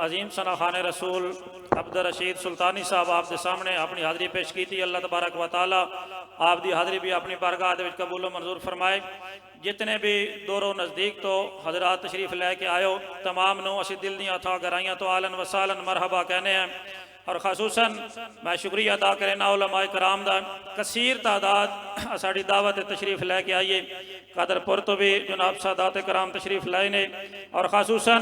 अजीम सना खान रसूल अब्दुल रशीद सुल्तानी साहब आप दे सामने अपनी हाज़री पेश की थी। अल्लाह तबारक व तआला आप दी हाज़री भी अपनी बारगाह दे विच कबूल मंजूर फरमाए। जितने भी दूरों नज़दीक तो हज़रात तशरीफ़ लैके आयो तमाम नू असी दिल दियां अथा गराइयां तो आलन वसालन मरहबा कहने हैं। और खासूसन मैं शुक्रिया अदा करना उलमाए कराम दा कसीर तादाद साड़ी दावत तशरीफ़ लैके आइए। कादरपुर तो भी जनाब सादात कराम तशरीफ़ लाए ने। और खासूसन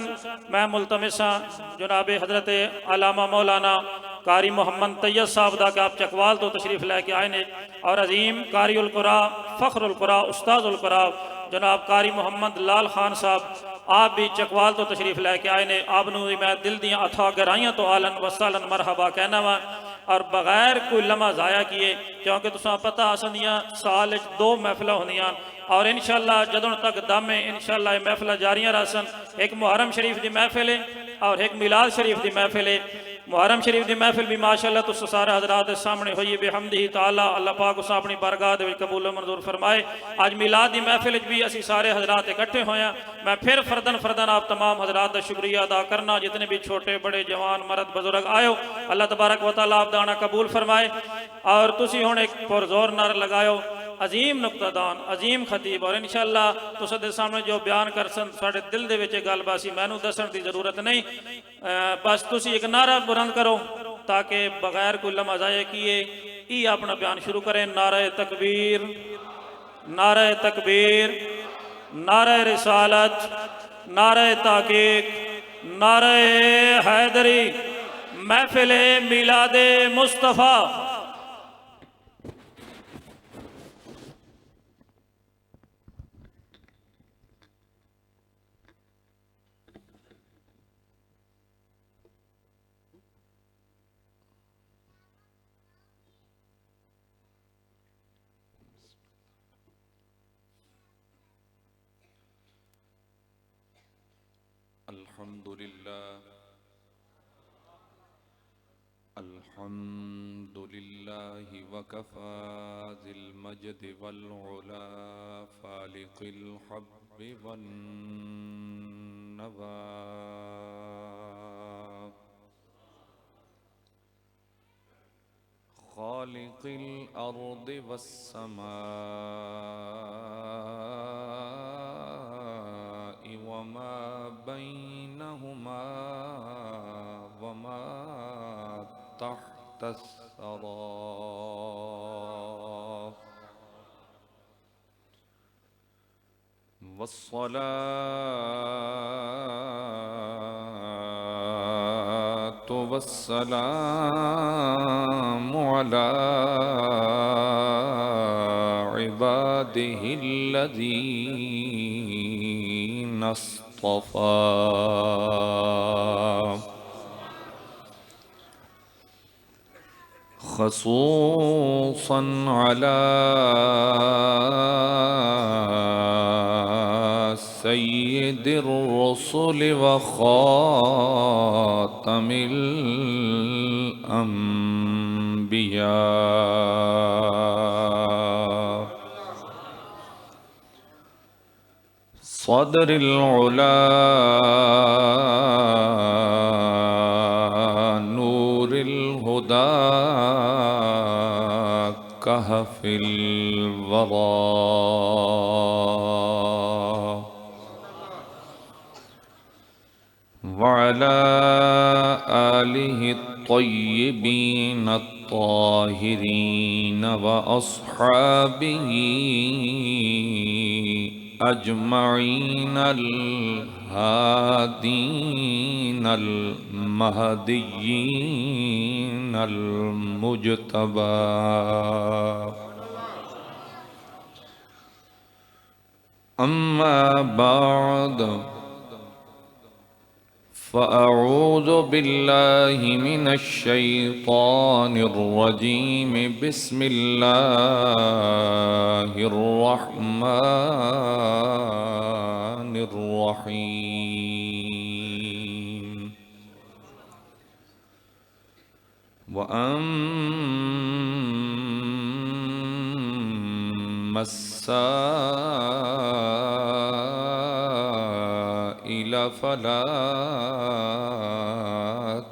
मैं मुल्तमिस हाँ जनाब हज़रत अल्लामा मौलाना कारी मोहम्मद तैयब साहब दा कि आप चकवाल तो तशरीफ़ लैके आए ने। और अजीम कारी उल कुरा फ़ख्रुल कुरा उस्ताद उल कुरा जनाब कारी मोहम्मद लाल खान साहब आप भी चकवाल तो तशरीफ़ लैके आए ने। आपनू मैं दिल दियां अथा गराइयां तो आलन वसालन मरहबा कहना वा। और बगैर कोई लम्हा ज़ाया किए क्योंकि तुसां पता असदियाँ साल 2 महफिल होंदियां और इंशाअल्लाह जदों तक दम है इंशाअल्लाह महफिल जारियां रहसन। एक मुहर्रम शरीफ की महफिल है और एक मिलाद शरीफ की महफिल है। मुहर्रम शरीफ की महफिल भी माशाअल्लाह तुस सारे हज़रात के सामने हुई बेहमदी ताला अल्लाह पाक उस अपनी बारगाह दे विच कबूल मंजूर फरमाए। आज मिलाद की महफिल भी असी सारे हज़रात इकट्ठे होए हैं। मैं फिर फरदन फरदन आप तमाम हज़रात का शुक्रिया अदा करना जितने भी छोटे बड़े जवान मर्द बुजुर्ग आयो अल्लाह तबारक व तआला आप दाना कबूल फरमाए। और तुसी हुण एक पुरजोर नारा लगायो अजीम नुक्तादान अजीम खतीब और इंशाअल्लाह तुस दे सामने जो बयान कर सन साडे दिल दे विच गल बासी मैनू दसन की जरूरत नहीं। बस तुसी एक नारा बुलंद करो ताकि बगैर कोई लम्हा ज़ाया किए ई अपना बयान शुरू करें। नारे तकबीर नारे तकबीर नारे रिसालत नारे ताकीक नारे हैदरी महफिल मिलादे मुस्तफ़ा। अल्हम्दुलिल्लाह वकफ़ा ज़िल मजद वल उला फ़ालिक़िल हब्बि वन नवा ख़ालिक़िल अर्दि वस्समाइ वमा बैनहुमा वमा तहतस्सरा वस्सलातु वस्सलामु अला इबादिहिल्लज़ीना इस्तफ़ा ख़ुसूसन अला सय्यिदिर रुसुल व ख़ातमिल अंबिया सदरिल उला नूरिल हुदा कहफिल वरा वअला आलिहि त्तय्यिबीन अत्ताहिरीन व अस्हाबिही अजमईन अल हादीन अल महदीयीन अल मुजतबा अम्मा बाद फ़अऊज़ु बिल्लाहि मिनश शैतानिर रजीम बिस्मिल्लाहिर रहमानिर रहीम व अम्मस्साइल फला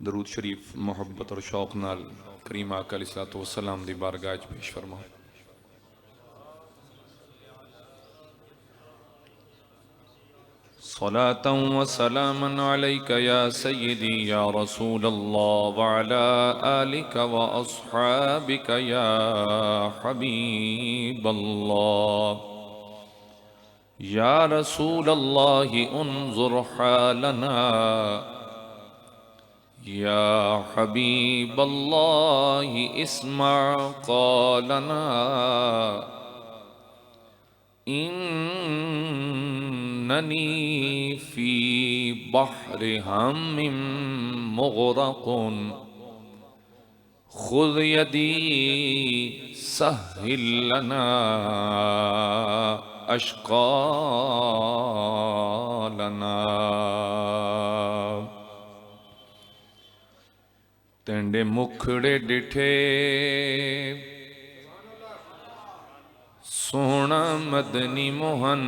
दरूद शरीफ मोहब्बत और शौक नाल करीम आका अलैहिस्सलातु वस्सलाम दी बारगाह च पेश फरमाओ। सलातन व सलामन अलैका या सय्यदी या रसूल अल्लाह व अला आलिका व अस्हाबिका या हबीब अल्लाह। या रसूल अल्लाह उन्जुर हालना या हबीब अल्लाह इस्मा क़ौलना इन्ननी फी बहर हम्मिम मुग़रक़ुन खुज़ यदी सहिल लना अश्क़ालना। तेंडे मुखड़े डिठे सोना मदनी मोहन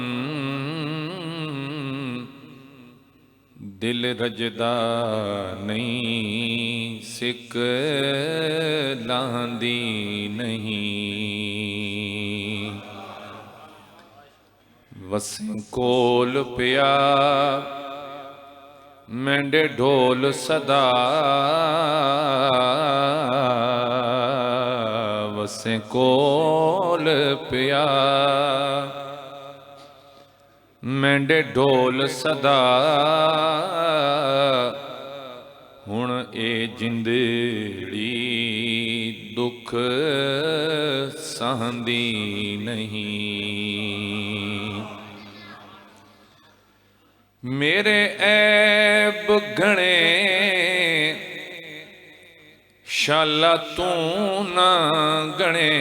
दिल रजदा नहीं सिक लांदी नहीं। वसें कोल पिया मेंढे ढोल सदा वसें कोल पिया मेंढे ढोल सदा हुण ए जिंदड़ी दुख सहंदी नहीं। मेरे ऐब घणे शाला तू ना गणे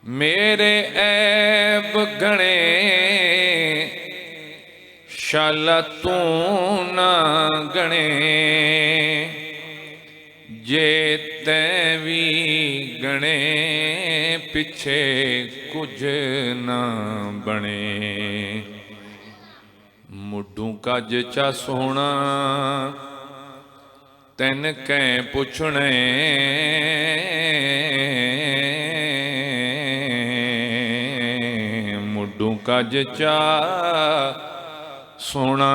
मेरे ऐब घणे शाला तू ना गणे जे तैं भी गणे पिछे कुछ ना बने। मुड्ढू कज चा सोना तैन कैं पुछणे मुड्ढू कज चा सोना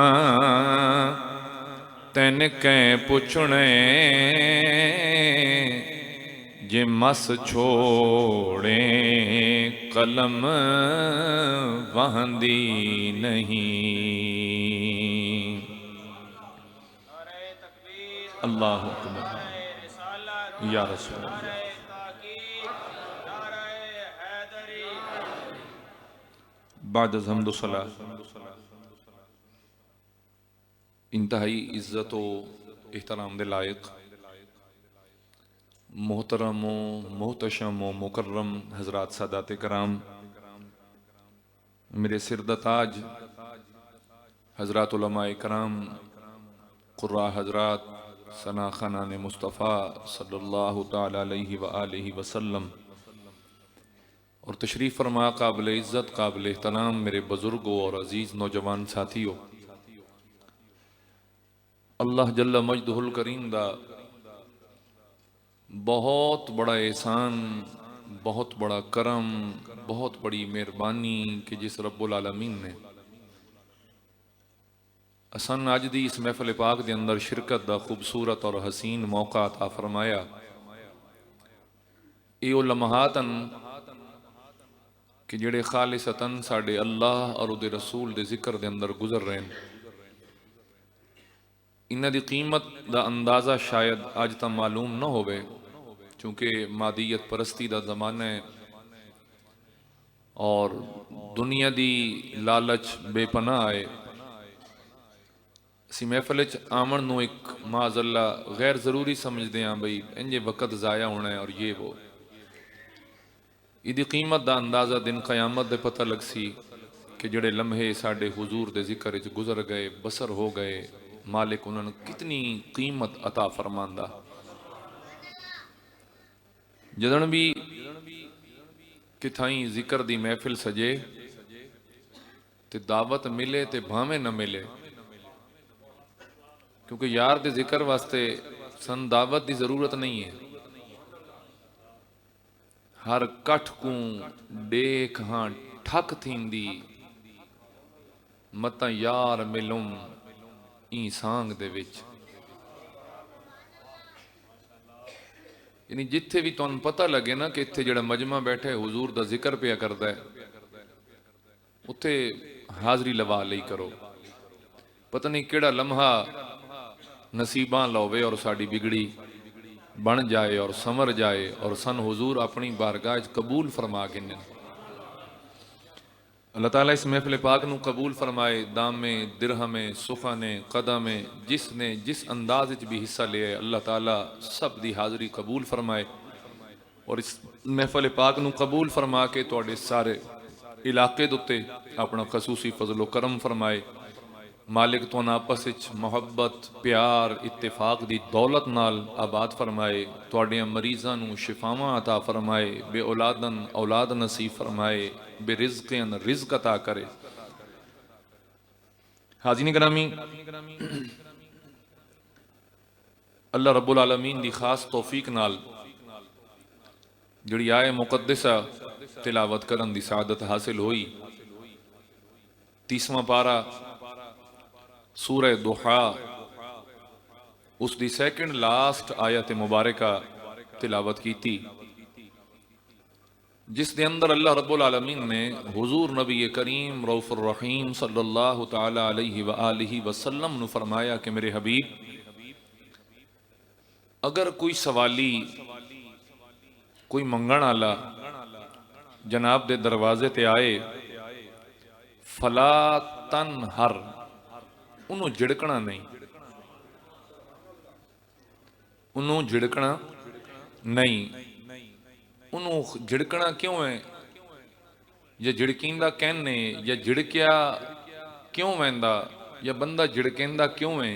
तैन कैं पुछणे जे मस छोड़े कलम वहंदी नहीं। अल्लाह अकबर या रसूल अल्लाह। बाद हम्द व सलाह इंतहाई इज्जत व एहतराम दे लायक मोहतरम मोहतशम मुकर्रम हजरात सादात कराम, मेरे सिर दा ताज हजरात उलमाए कराम, कुर्रा हजरात, सना खानान मुस्तफ़ा सल्लल्लाहु ताला अलैहि व आलिहि वसल्लम और तशरीफ़ फरमा काबिल इज़्ज़त काबिल एहतराम मेरे बुज़ुर्गों और अज़ीज़ नौजवान साथियों, अल्लाह जल्ल मजदहुल करीम दा बहुत बड़ा एहसान, बहुत बड़ा करम, बहुत बड़ी मेहरबानी कि जिस रब्बुल आलमीन ने असन अज दी इस महफिल पाक के अंदर शिरकत दा खूबसूरत और हसीन मौका अता फरमाया। ये वो लम्हात कि जेड़े खालिसतन साडे अल्लाह और उहदे रसूल दे जिक्र दे अंदर गुजर रहे हैं। इन्हां दी कीमत दा अंदाज़ा शायद अज तक मालूम न होवे, क्योंकि मादियत परस्ती दा ज़माना है और दुनिया दी लालच बेपनाह है। असी महफिल आमन नूं एक माज़ल्ला गैर ज़रूरी समझते हैं, बई इंजे वक़्त ज़ाया होना है और ये वो। इहदी कीमत दा अंदाज़ा दिन क़यामत दे पता लग सी कि जड़े लम्हे साडे हुजूर दे जिक्र च गुजर गए, बसर हो गए, मालिक उन्होंने कितनी कीमत अता फरमांदा। जदन भी किथाई जिक्र दी महफिल सजे ते दावत मिले ते भावें न मिले, क्योंकि यार दे जिक्र वास्ते सन दावत की जरूरत नहीं है। हर कठ को देख हाँ ठक थींदी मत यार मिलूं ई सांग दे विच। यानी जिथे भी तुहानू पता लगे ना कि इत्थे जिहड़ा मजमा बैठा है हुजूर दा जिक्र पिया करदा है, उत्थे हाजरी लवा लई करो। पता नहीं केड़ा लम्हा नसीबां लौवे और साड़ी बिगड़ी बन जाए और संवर जाए और सन हुजूर अपनी बारगाह कबूल फरमा के ने। अल्लाह ताला इस महफिल पाक नू कबूल फरमाए। दामे दिरहमे सुखाने कदमे जिसने जिस अंदाज भी हिस्सा लिया अल्लाह ताला सब दी हाजरी कबूल फरमाए और इस महफिल पाक नू कबूल फरमा के तुहाडे सारे इलाके दे उत्ते अपना खसूसी फजलो करम फरमाए। मालिक तो आपस मुहब्बत प्यार इत्तेफाक दी दौलत नाल आबाद फरमाए। तुहाडियां मरीज़ां नू शिफावां अता फरमाए, बे औलादन औलाद नसीब फरमाए, बे रिज़्क़न रिज़्क़ अता करे। हाज़रीन गिरामी, अल्लाह रब्बुल आलमीन दी खास तौफीक नाल जिहड़ी आए मुकद्दसा तिलावत करन दी सादत हासिल हुई। 30वां पारा सूरह दुहा उसकी सैकेंड लास्ट आयत मुबारका तिलावत की थी, जिस दे अंदर अल्लाह रब्बुल आलमीन ने हुजूर नबी करीम रऊफुर रहीम सल्लल्लाहु ताला अलैहि व आलिहि वसल्लम नु फरमाया कि मेरे हबीब, अगर कोई सवाली कोई मंगण आला जनाब दे दरवाजे ते आए, फला तन हर उन्होंने झिड़कना नहीं, उन्होंने झिड़कना नहीं। उन्होंने झिड़कना क्यों है या झिड़कींदा कहने या झिड़किया क्यों वैंदा या बंदा झिड़केंदा क्यों है,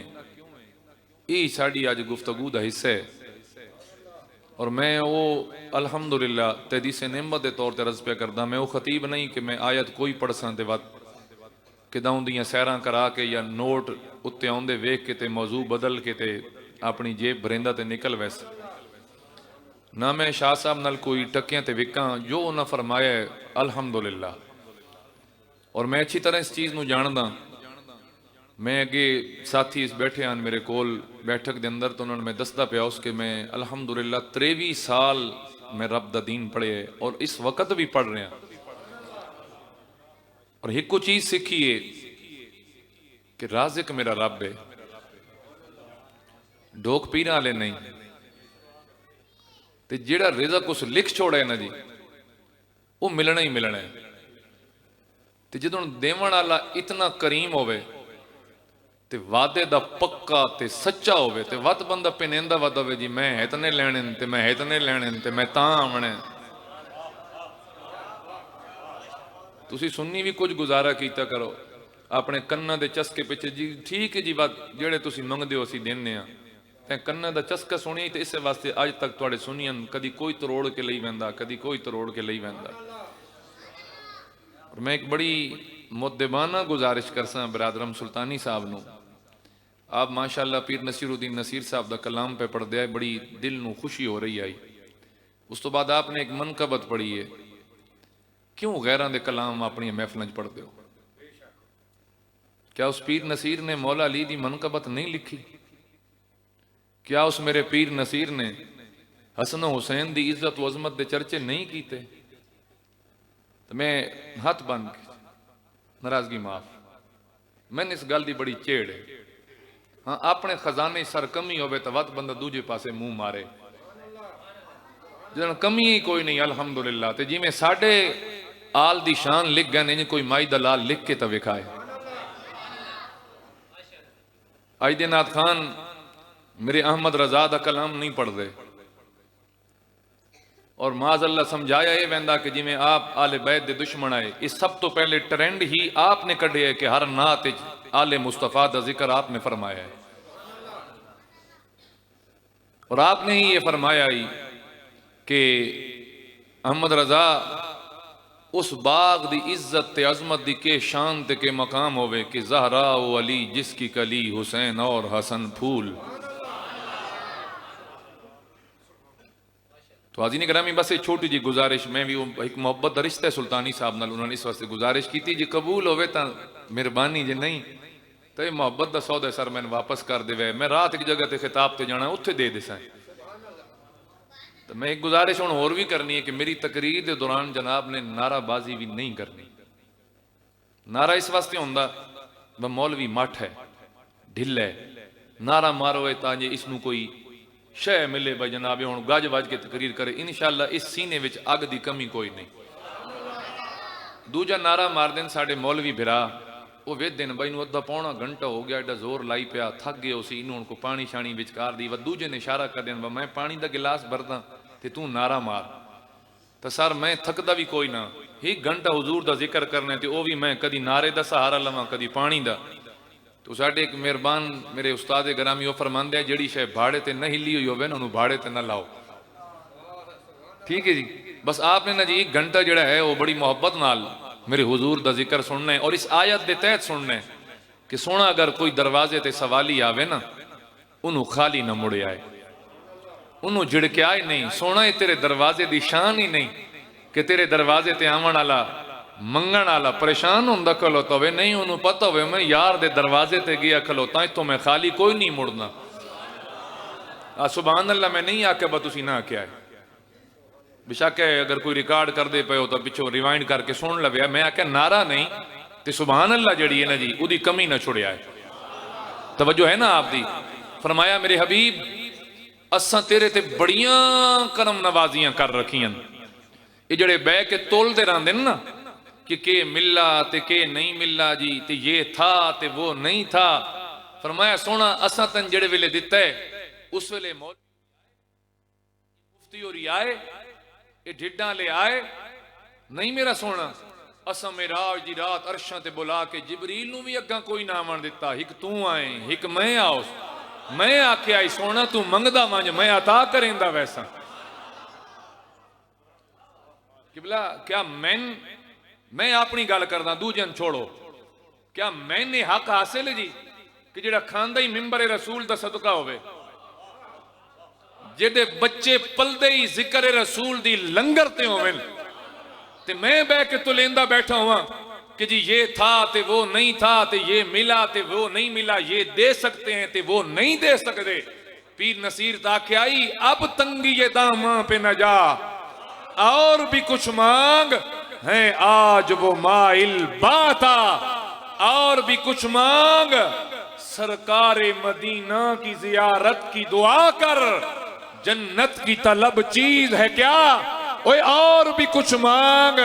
ये साड़ी अज गुफ्तगू का हिस्सा है। और मैं वो अल्हम्दुलिल्लाह तेदी से नेमत के तौर पर अर्ज पे करदा, मैं वो खतीब नहीं कि मैं आयत कोई पढ़सा ते वत किदां दियां सैरां करा के या नोट उत्ते आउंदे वेख के ते मौजू बदल के ते अपनी जेब भरेंदा ते निकल वैस ना। मैं शाह साहब नाल कोई टक्कियां ते विकां, जो उन्हें फरमाया है अल्हम्दुलिल्लाह। और मैं अच्छी तरह इस चीज़ नूं जानदा। मैं अगे साथी इस बैठे हैं मेरे कोल बैठक के अंदर, तो उन्होंने मैं दसदा पिया उस कि मैं अल्हम्दुलिल्लाह 23 साल मैं रब दा दीन पढ़े और इस वक्त भी पढ़ रहा। और एक को चीज सीखी है कि राज़िक मेरा रब है, डोक पीर वाले नहीं। ते जेड़ा रिज़्क़ उस लिख छोड़ा है ना जी, वो मिलना ही मिलना है। ते जदों देवण वाला इतना करीम होवे ते वादे दा पक्का ते सच्चा होवे ते वत बंदा पिनेंदा वद होवे जी, मैं इतने लैने ते मैं इतने लैने ते मैं तां आवना। तुसी सुन्नी भी कुछ गुजारा कीता करो अपने कन्ना दे चस्के पिछे जी, ठीक है जी, बात जेड़े तुसी मंगदे हो असीं देने आ। तैं कन्ना दा चस्का सुनी तो इस वास्ते अज तक तुहाडे सुनियन कदी कोई तरोड़ के लई वैंदा, कदी कोई तरोड़ के लई वैंदा। और मैं एक बड़ी मुद्दबाना गुजारिश करसा बरादरम सुल्तानी साहब नूं, आप माशाअल्लाह पीर नसीरुद्दीन नसीर साहब का कलाम पे पढ़ दिया, बड़ी दिल नूं खुशी हो रही आई। उस तो बाद आपने एक मनकबत पढ़ी है, क्यों गैरां दे कलाम अपनी महफिलों च पढ़ते हो? क्या उस पीर नसीर ने मौला अली दी मनकबत नहीं लिखी? क्या उस मेरे पीर नसीर ने हसन हुसैन दी इज्जत व अजमत दे चर्चे नहीं कीते? तो मैं हथ बन के, नाराजगी माफ, मैंने इस गल की बड़ी चेड़ है। हाँ, अपने खजाने सर कमी होवे तो वत बंदा दूजे पासे मुंह मारे, जन कमी ही कोई नहीं अल्हम्दुलिल्लाह। ते जिवें साडे आल दी शान लिख गए ने, कोई माई दा लाल लिख के तो विखाए। अज दे नाथ खान मेरे अहमद रजा दा कलाम नहीं पढ़ते, और माजल्ला समझाया ये वैंदा कि जिमें आप आले बैत दे दुश्मन आए। इस सब तो पहले ट्रेंड ही आपने कढ़े है कि हर नात आले मुस्तफा दा जिक्र आपने फरमाया है, और आपने ही ये फरमाया ही कि अहमद रजा उस बाग दी इज्जत ते अजमत दी के शान ते के मकाम होवे कि ज़हरा ओ अली जिसकी कली हुसैन और हसन फूल। तो हाज़रीन गिरामी बस एक छोटी जी गुजारिश, मैं भी एक मोहब्बत दा रिश्ता है सुल्तानी साहब नाल, उन्होंने इस वास्ते गुजारिश की थी, जी कबूल होवे तो मेहरबानी, जे नहीं तो ये मोहब्बत दा सौदा सर मैंने वापस कर देवे। मैं रात एक जगह ते खिताब ते जाना, उत्थे दे देसा। तो मैं एक गुजारिश हुण होर भी करनी है कि मेरी तकरीर के दौरान जनाब ने नाराबाजी भी नहीं करनी। नारा इस वास्ते होंदा ब मौलवी मठ है, ढिल है, नारा मारो है तां जे इसनूं कोई शह मिले भाई जनाब हुण गज वज के तकरीर करे। इंशाअल्लाह इस सीने विच अग दी कमी कोई नहीं। दूजा नारा मार देन साडे मौलवी भिरा, वो वेद दिन बई अद्धा पौना घंटा हो गया, एडा जोर लाई पिया, थक गए उसी, इन्हों को पानी शानी विचकार दी। व दूजे ने इशारा कर देन, मैं पानी का गिलास भरदा ते तू नारा मार। तो सर मैं थकदा भी कोई ना, एक घंटा हुजूर दा जिक्र करना, तो वह भी मैं कदी नारे दा सहारा लवां कदी पानी दा। तो साडे एक मेहरबान मेरे उस्ताद ग्रामी वो फरमांदे है, जिहड़ी शै भाड़े ते न हिली हुई होवे ना उन्होंने भाड़े ते न लाओ। ठीक है जी, बस आपने ना जी एक घंटा जिहड़ा है वो बड़ी मोहब्बत नाल मेरे हुजूर दा जिक्र सुनना है, और इस आयत दे तहत सुनना है कि सोना अगर कोई दरवाजे ते सवाली आवे ना, उन्होंने खाली ना मुड़े आए, उन्होंने झिड़के आए नहीं। सोना ये तेरे दरवाजे दी शान ही नहीं कि तेरे दरवाजे ते आवन वाला मंगण वाला परेशान होंदा खलोता होवे, नहीं उन्होंने पता होवे मैं यार दे दरवाजे ते गया खलोता, इतों मैं खाली कोई नहीं मुड़ना। सुभान अल्लाह, मैं नहीं आके बा तुसी ना आख्या है, बेशक है अगर कोई रिकॉर्ड कर दे पे हो तो पिछों रिवाइंड करके सुन लवे, मैं आख्या नारा नहीं ते सुभान अल्लाह जड़ी है ना जी, उदी कमी ना छुड़िया है। तवज्जो है ना आपदी? फरमाया मेरे हबीब असां तेरे ते बड़ियां करम नवाजियां कर रखियां, ये जड़े बह के तोलते रहंदे ना कि के मिला ते के नहीं मिला जी, ते ये था ते वो नहीं था। फरमाया सोना असां तन जड़े वेले दिता है उस वेले मुफ्ती होरी आए, ये ढिड्डा ले आए नहीं मेरा सोना। असा मेराज दी रात अरशां ते बुला के जिबरील नूं भी अग्गां कोई ना आवन दिता, हिक तू आए हिक मैं आओ। मैं आख्या आई सोना तू मंगदा मंज मैं अता करेंदा वैसा। किबला क्या मैं अपनी गल करदा, दूजन छोड़ो। क्या मैंने हक हासिल जी कि जेड़ा खांदा ही मिंबर रसूल दा सदका होवे, जेदे बच्चे पलदे ही जिक्र रसूल दी लंगर ते होवेन, ते मैं बह के तो लेंदा बैठा हुआ कि जी ये था ते वो नहीं था, ते ये मिला ते वो नहीं मिला, ये दे सकते हैं ते वो नहीं दे सकते। पीर नसीर ताके आई अब तंगी ये दामा पे न जा, और भी कुछ मांग है आज वो माइल बाता, और भी कुछ मांग सरकारे मदीना की जियारत की दुआ कर, जन्नत की तलब चीज है क्या? ओए और भी कुछ मांग,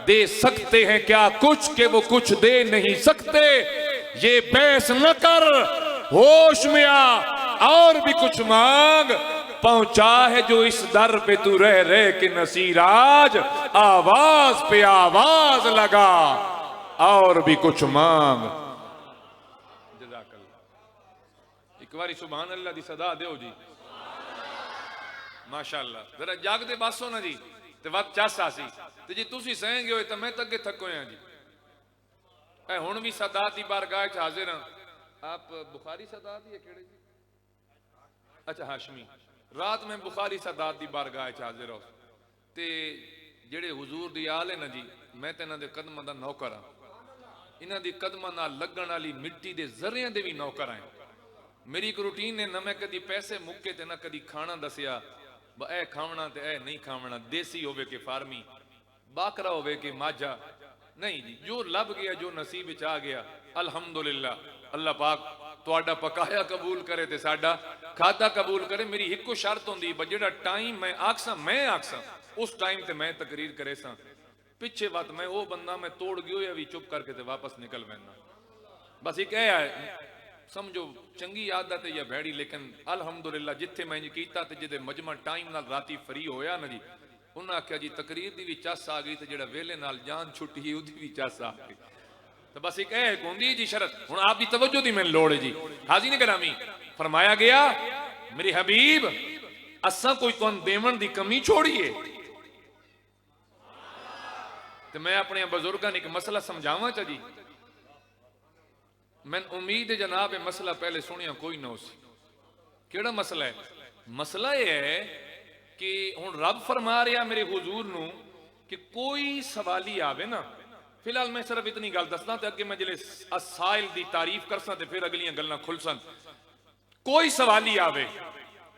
दे सकते हैं क्या कुछ के वो कुछ दे नहीं सकते। ये बहस न कर, होश में आ, और भी कुछ मांग। पहुंचा है जो इस दर पे तू रह रहे कि नसीर आज आवाज पे आवाज लगा, और भी कुछ मांग। एक बारी सुभान अल्लाह दी सदा दो जी, माशाअल्लाह। जरा जागते बस हो ना जी, ते वक्त चासा सी ते जी तुसी सहेंगे हो तो मैं तो अगे थको हैं जी। हुण भी सदात दी बारगाह च हाजिर हां। आप बुखारी सदात ही है केड़े जी? अच्छा हाशमी। रात में बुखारी सदात दी बारगाह च हाजिर हो ते जेड़े हुजूर दी आल है ना जी, मैं तो इन्हां दे कदमां दा नौकर हां। इन्हां दी कदमां नाल लगण वाली मिट्टी दे ज़र्रियां दे भी नौकर हैं। मेरी एक रूटीन ने ना मैं कदी पैसे मुक्के ते ना कदी खाना दसिया ए खावना ते ए नहीं खावना, देसी होवे के फार्मी, बाकरा होवे के माझा, नहीं जी, जो लब गया जो नसीब विच आ गया अल्हम्दुलिल्लाह। अल्लाह पाक तुहाडा पकाया कबूल करे ते साडा खाता कबूल करे। मेरी इक्को शर्त होंदी ब जेड़ा टाइम मैं आखसा उस टाइम ते मैं तकरीर करे सा, पिछे वत मैं वो बंदा मैं तोड़ गयो या भी चुप करके ते वापस निकल पैना। बस एक है समझो चंगी आदत है या भैड़ी, लेकिन अल्हम्दुलिल्लाह जिथे मैं कीता ते जिदे मजमा टाइम नाल राती फ्री होया ना जी, उन्हें आख्या जी तकरीर दी भी चस आ गई ते जेड़ा वेले नाल जान छुट्टी उदी भी चस आ गई। तो बस एक है होंदी जी शरत। हुण आप दी तवज्जो दी मैनूं लोड़ है जी। हाज़िर गिरामी, फरमाया गया मेरे हबीब असां कोई तुहानूं देवण दी कमी छोड़ीए। तो मैं अपने बुजुर्गां ने एक मसला समझावां चा जी। मैं उम्मीद है जनाब ये मसला पहले सुनिया कोई ना उसी। केड़ा मसला है? मसला यह है कि हुण रब फरमा रहा मेरे हुजूर नू कि कोई सवाली आवे ना, फिलहाल मैं सिर्फ इतनी गल दसदा ते अगे मैं जिले असाइल दी तारीफ करसा ते फिर अगलियां गल्लां खुलसन। कोई सवाली आवे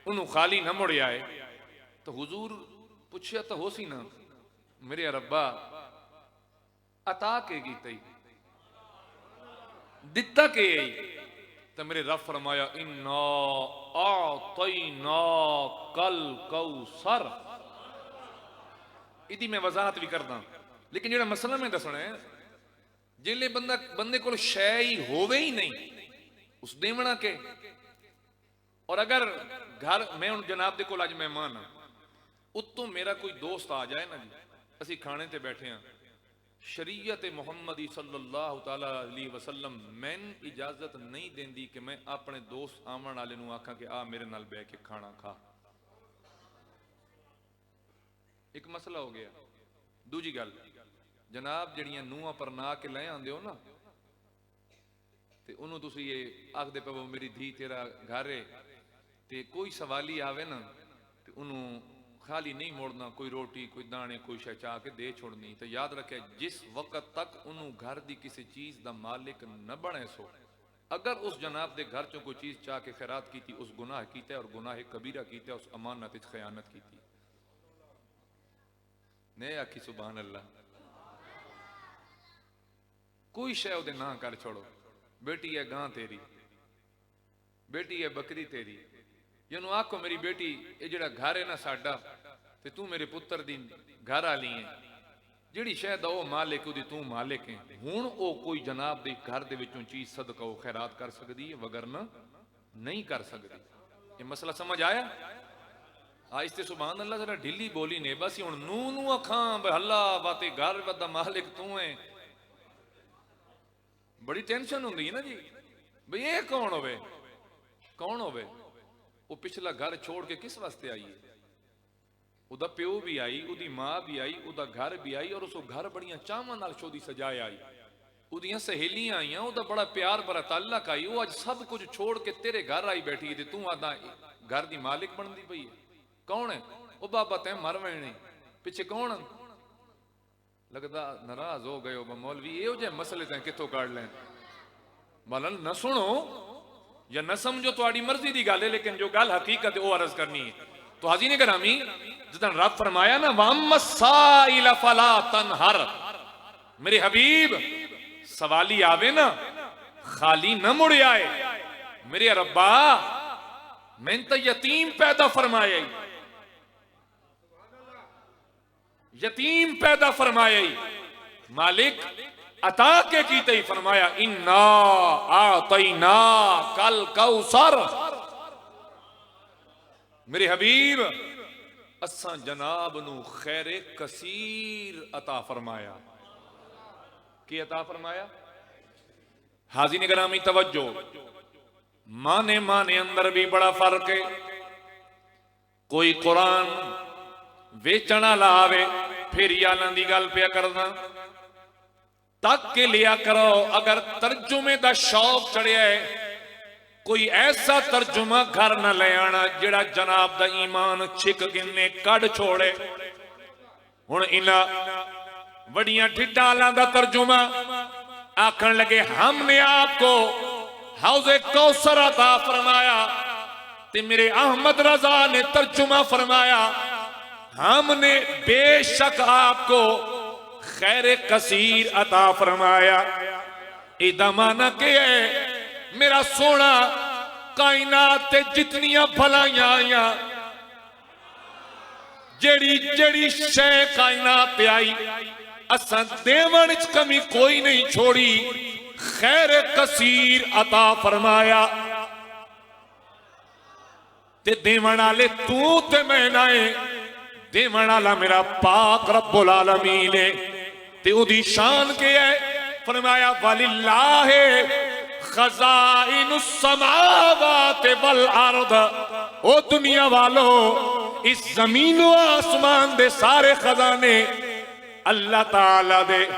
उन्हों खाली ना मुड़ आए। तो हुजूर पुछया तो हो सी ना मेरे रब्बा अता के कीते दिता के, तो मेरे रब फरमाया इन्ना आतैना कल कौसर। इदी मैं वजाहत भी करदा, लेकिन जेड़ा मसला मैं दसना है जिले बंदे को शै ही होवे ही नहीं उस देवना के। और अगर घर मैं हुण जनाब दे कोल अज मेहमान हाँ, उत्तों मेरा कोई दोस्त आ जाए ना जी, असी खाने ते बैठे हाँ, शरीयत मुहम्मदी सल्लल्लाहु तआला अलैहि वसल्लम मैन इजाजत नहीं देंदी कि मैं अपने दोस्त आवन वाले नूं आखां कि आ मेरे नाल बैठ के खाना खा। एक मसला हो गया। दूजी गल जनाब जड़ियां नूहां पर ना के ले आंदे हो ना, ते उन्हों तुसीं ये आखदे पवो मेरी धी तेरा घर है, ते कोई सवाली आवे ना ते उन्हों खाली नहीं मोड़ना, कोई रोटी कोई दाने कोई शै चाह के दे छोड़नी। तो याद रखे जिस वक्त तक उन्होंने घर की किसी चीज का मालिक न बने सो, अगर उस जनाब के घर चो कोई चीज चाह के खैरात की उस गुनाह किया और गुनाह कबीरा किया, उस अमानत खयानत की। ने आखी सुभान अल्लाह। कोई शै उहदे ना कर छोड़ो, बेटी है गां तेरी, बेटी है बकरी तेरी, जिन्हों आखो मेरी बेटी ये जड़ा घर है ना साडा ते तू मेरे पुत्र दी घर आली है, जिहड़ी शायद वो मालिक उदी तू मालिक है। हुण ओ कोई जनाब दे घर दे विचों चीज सदका वो खैरात कर सकदी है, वगरना नहीं कर सकदी। ये मसला समझ आया? आज ते सुभान अल्लाह जरा ढिली बोली ने बस हुण नू अखां हल्ला बाते घर दा मालिक तू है, बड़ी टेंशन हुंदी है ना जी भाई ये कौन होवे कौन होवे। वो पिछला घर छोड़ के किस वास्ते आई है? उदा प्यो भी आई, उदी मां भी आई, उदा घर भी आई, और उस घर बड़ियां चावां नाल शोदी सजाया आई, उदियां सहेलियां आईयां, उदा बड़ा प्यार भरा ताल्लुक आई। वो अज सब कुछ छोड़ के तेरे घर आई बैठी है, तू आदा घर दी मालिक बनदी पई है। कौन है वो? बाबा तैं मर वैने पिछे कौन? लगदा नाराज हो गए हो मौलवी, इहो जे मसले तैं कित्थों काढ़ लें। मलन न सुनो या न समझो, तुम्हारी मर्जी की गल है, लेकिन जो गल हकीकत है वो अर्ज करनी है। तो हाज़िर करामी जिदन रब फरमाया ना वम्मसाइल फला तनहर, मेरे हबीब सवाली आवे ना खाली न मुड़ आए। मेरे रब्बा मैंने तो यतीम पैदा फरमाया, यतीम पैदा फरमाया, मालिक अता के कीते ही फरमाया इन्ना आतैना कल कौसर। मेरे हबीब असा जनाब नू खैरे कसीर अता फरमाया। कि अता फरमाया? हाज़िर ग्रामी तवज्जो, माने माने अंदर भी बड़ा फर्क है। कोई कुरान वेचण वाला आवे फिर यालां दी गल पिया करदा, तक के लिया करो। अगर तर्जुमे दा शौक चढ़िया है, कोई ऐसा तर्जुमा घर न ले आना जिहड़ा जनाब दा ईमान छिक गिने कड़ छोड़े। हुण इन्हां वड़ियां ठिड्डां वालां दा तर्जुमा आखण लगे हमने आपको हौज़े कौसर अता फरमाया, ते मेरे अहमद रजा ने तर्जुमा फरमाया हमने बेशक आपको खैर कसीर अता फरमाया। इदा माना के है मेरा सोना कायनात ते जितनियां भलाइयां आईयां, जेड़ी जेड़ी शै कायनात ते आई असां देवण च कमी कोई नहीं छोड़ी, खैर कसीर अता फरमाया। ते देवण वाले तू ते मैं नाए, देवण वाला मेरा पाक रब्बुल आलमीन है। ते उदी शान के है, फरमाया वलिल्लाहि खज़ाइनुस समावात वल अर्द। ओ दुनिया वालों, इस जमीन व आसमान दे सारे खजाने अल्लाह ताला दे।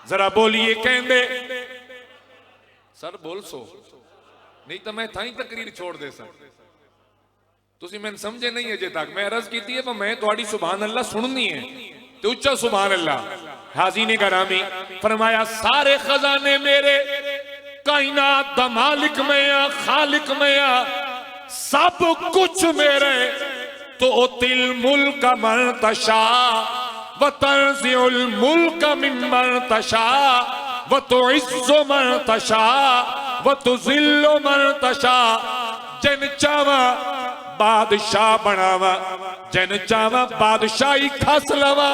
जरा बोलिए कहंदे सर बोल सो, नहीं तो मैं थाई तकरीर छोड़ दे सर। तुसी मैंने समझे नहीं अजे तक। मैं अर्ज की है पर मैं थोड़ी सुभान अल्लाह सुननी है तो उच्चा सुभान अल्लाह। हाज़ीने करामी फरमाया सारे खजाने मेरे, कायनात दा मालिक मैं आ, खालिक मैं आ, सब कुछ मेरे। तो तिल मुल्क मन तशा व तंज़िउल मुल्क मिम्मन तशा व तुइज़्ज़ु मन तशा व तुज़िल्लु मन तशा। जिन चावा बादशाह बनावा, जिन चावा बादशाही खस लवा।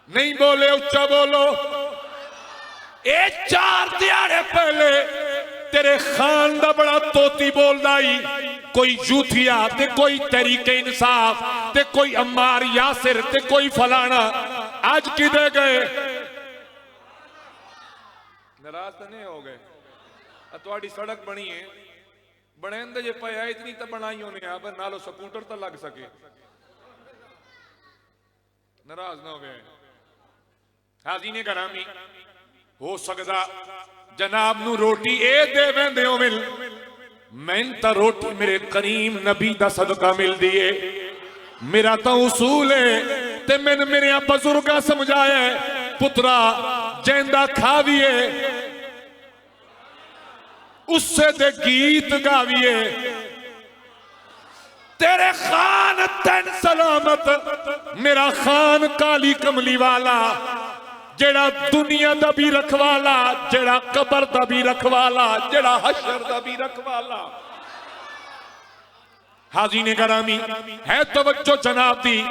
नहीं बोले उच्चा बोलो। ए 4 दिहाड़े पहले तेरे खान दा बड़ा तोती बोलदा ही, कोई यूथिया ते कोई तरीके इंसाफ ते कोई अम्मार यासिर ते कोई फलाना। आज किधर गए? नाराज तो नहीं हो गए? तुहाडी सड़क बनी है, बनेंदे जे पाया इतनी तो बनाई होने पर नालो स्कूटर तो लग सके। नाराज ना हो गए? हाज़ीने करामी हो सकदा जनाब नू रोटी ए दे वेंदे हो मिल, मैन तो रोटी मेरे करीम नबी दा सदका मिलदी है। मेरा तो उसूल है ते मैंने मेरे बुजुर्गा समझाया है, पुत्रा जेंदा खाविए उससे दे गीत गाविए। तेरे खान तन सलामत, मेरा खान काली कमली वाला, जेड़ा दुनिया दा भी रखवाला, जेड़ा कबर दा भी रखवाला, जेड़ा हशर दा भी रखवाला। हाज़ीने करामी है तवज्जो जनाब दी,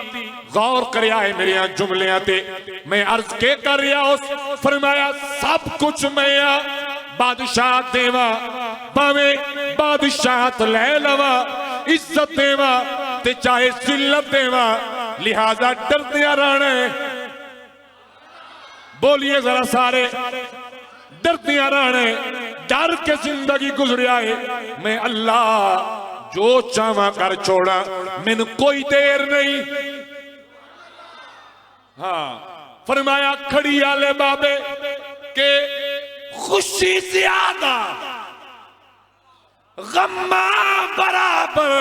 गौर करया है मेरे जुमलियां ते। मैं अर्ज के कर रहा हूं, फरमाया सब कुछ मैं आ, बादशाह देवा भावे बादशाहत ले लवा, इज्जत देवा ते चाहे जिल्लत देवा, लिहाजा डरदिया रहना है। बोलिए जरा सारे, डरदिया रहना है, डर के जिंदगी गुजरिया है। मैं अल्लाह जो चावा कर छोड़ा, मैंने कोई देर नहीं। हाँ फरमाया खड़ी आले बाबे के खुशी ज्यादा गम्मा बराबर,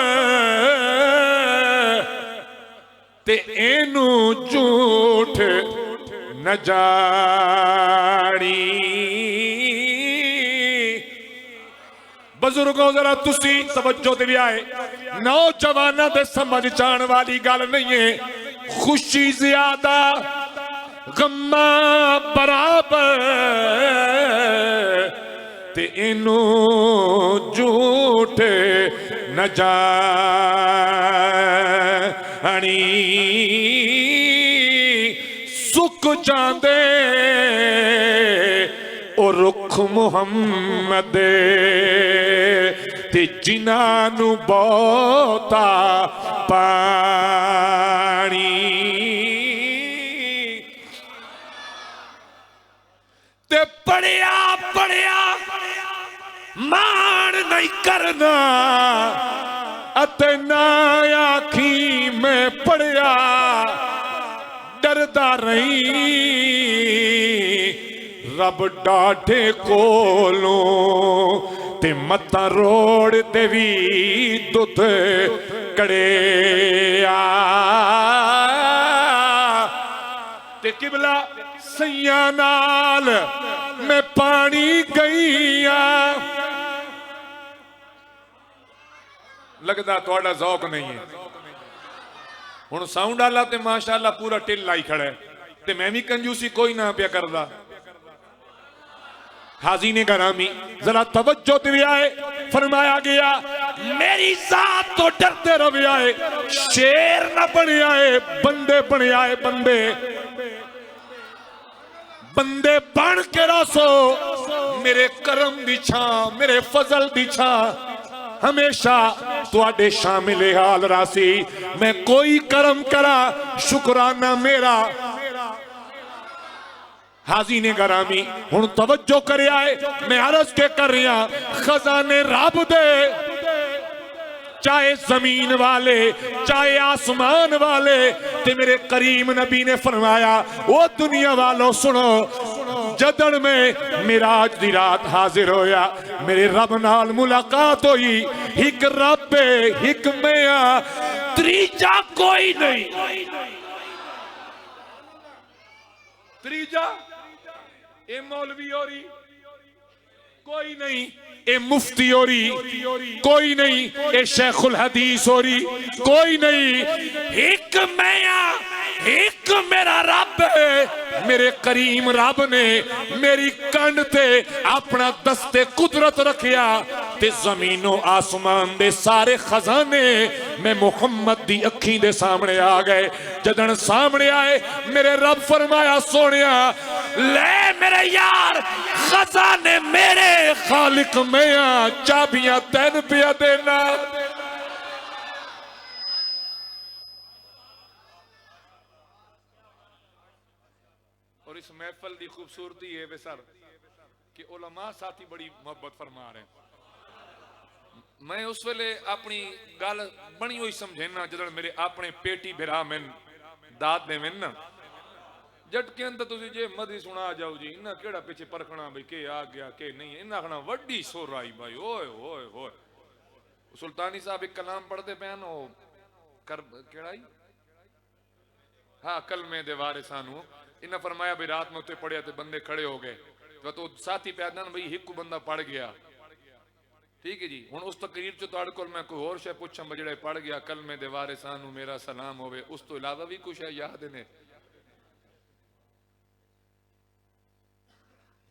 ते एनू झूठ न जानी। बुजुर्गों जरा तुसी तवज्जो ते भी आए, नौजवाना ते समझ जान वाली गल नहीं है। खुशी ज्यादा गम्मा बराबर, ते इनू झूठ न जानी। सुक जांदे ओ रुख मुहम्मद, ते जिन्हां नू बहुता पानी। ते पढ़िया पढ़िया नहीं करना अते ना आखी मैं पढ़िया डरदा रही रब डाढ़े कोलों ते मता रोड़ देवी दुध कड़ेया ते किबला सैया नाल मैं पानी गईया। लगदा थोड़ा ज़ौक नहीं है हुण साउंड आला ते माशाअल्लाह पूरा टिल लाई खड़ा है ते मैं भी कंजूसी कोई ना पिया करदा। हाज़ीने करामी जरा तवज्जो दिवे आए फरमाया गया मेरी जात तो डरते रवे आए शेर ना बने आए बंदे बने आए बंदे बंदे बन के रसो मेरे करम दी छां मेरे फजल दी छां हमेशा तुहाडे शामिल हाल रासी। मैं कोई करम करा शुक्राना मेरा। हाज़ीने गरामी हुण तवज्जो करे आए मैं अर्ज के कर रहा खजाने रब दे चाहे जमीन वाले चाहे आसमान वाले ते मेरे करीम नबी ने फरमाया वो दुनिया वालों सुनो जदन में मिराज दी रात हाजिर होया मेरे रब नाल मुलाकात हुई हिक रब हिक मैं त्रीजा कोई नहीं। त्रीजा ए मौलवी होरी कोई नहीं ए मुफ्ती होरी कोई नहीं ए शेखुल हदीस होरी कोई नहीं एक मैं एक मेरा रब है। मेरे करीम रब ने मेरी कंड ते अपना दस्ते कुदरत रखिया ते जमीनों आसमान दे सारे खजाने मैं मुहम्मद दी अखी दे सामने आ गए। जदन सामने आए मेरे रब फरमाया सोनिया ले मेरे यार खजाने मेरे खालिक मैं चाबियां तैन पिया देना। और इस महफिल की खूबसूरती है वे सर कि उलमा साथी बड़ी मोहब्बत फरमा रहे हैं। मैं उस वेले अपनी गल बनी हुई समझेना जदन मेरे अपने पेटी बिरा मैन दाद दे मैन झटके अंदर तुसी जे मदी सुना जाओ जी इन्ना केड़ा पीछे परखना भाई के आ गया के नहीं इन्ना आखना वड्डी सोर आई भाई ओए ओए ओए। सुल्तानी साहब एक कलाम पढ़ते पैन ओ कर केड़ाई हाँ कलमे दे वारे सानू इन्हें फरमाया भी रात में उत्ते पढ़िया ते बंदे खड़े हो गए तो साथी पैदन भाई हिक बंदा पढ़ गया ठीक है जी। हुण उस तकरीर च तुहाडे कोल मैं कोई होर शै पुछां जेड़ा पढ़ गया कलमे दे वारे सानू मेरा सलाम होवे उस तो इलावा भी कुछ है याद ने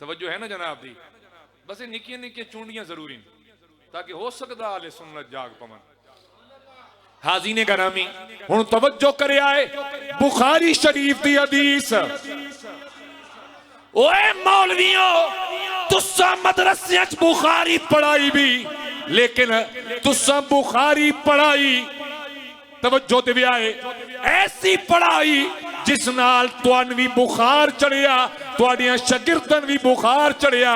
तवज्जो है ना जनाब दी। बस ये निक्कियां निक्कियां चूंडियां जरूरी ताकि हो सकदा आले सुन्नत जाग पवन। हाज़ीने गरामी हुण तवज्जो करे आए बुखारी शरीफ दी हदीस ओए मौलवियों तुसा मदरसे च बुखारी पढ़ाई भी लेकिन तुसा बुखारी पढ़ाई तवज्जो दे आए ऐसी पढ़ाई जिस नाल तुहानू भी बुखार चढ़िया तुहाडियां शागिर्दां भी बुखार चढ़िया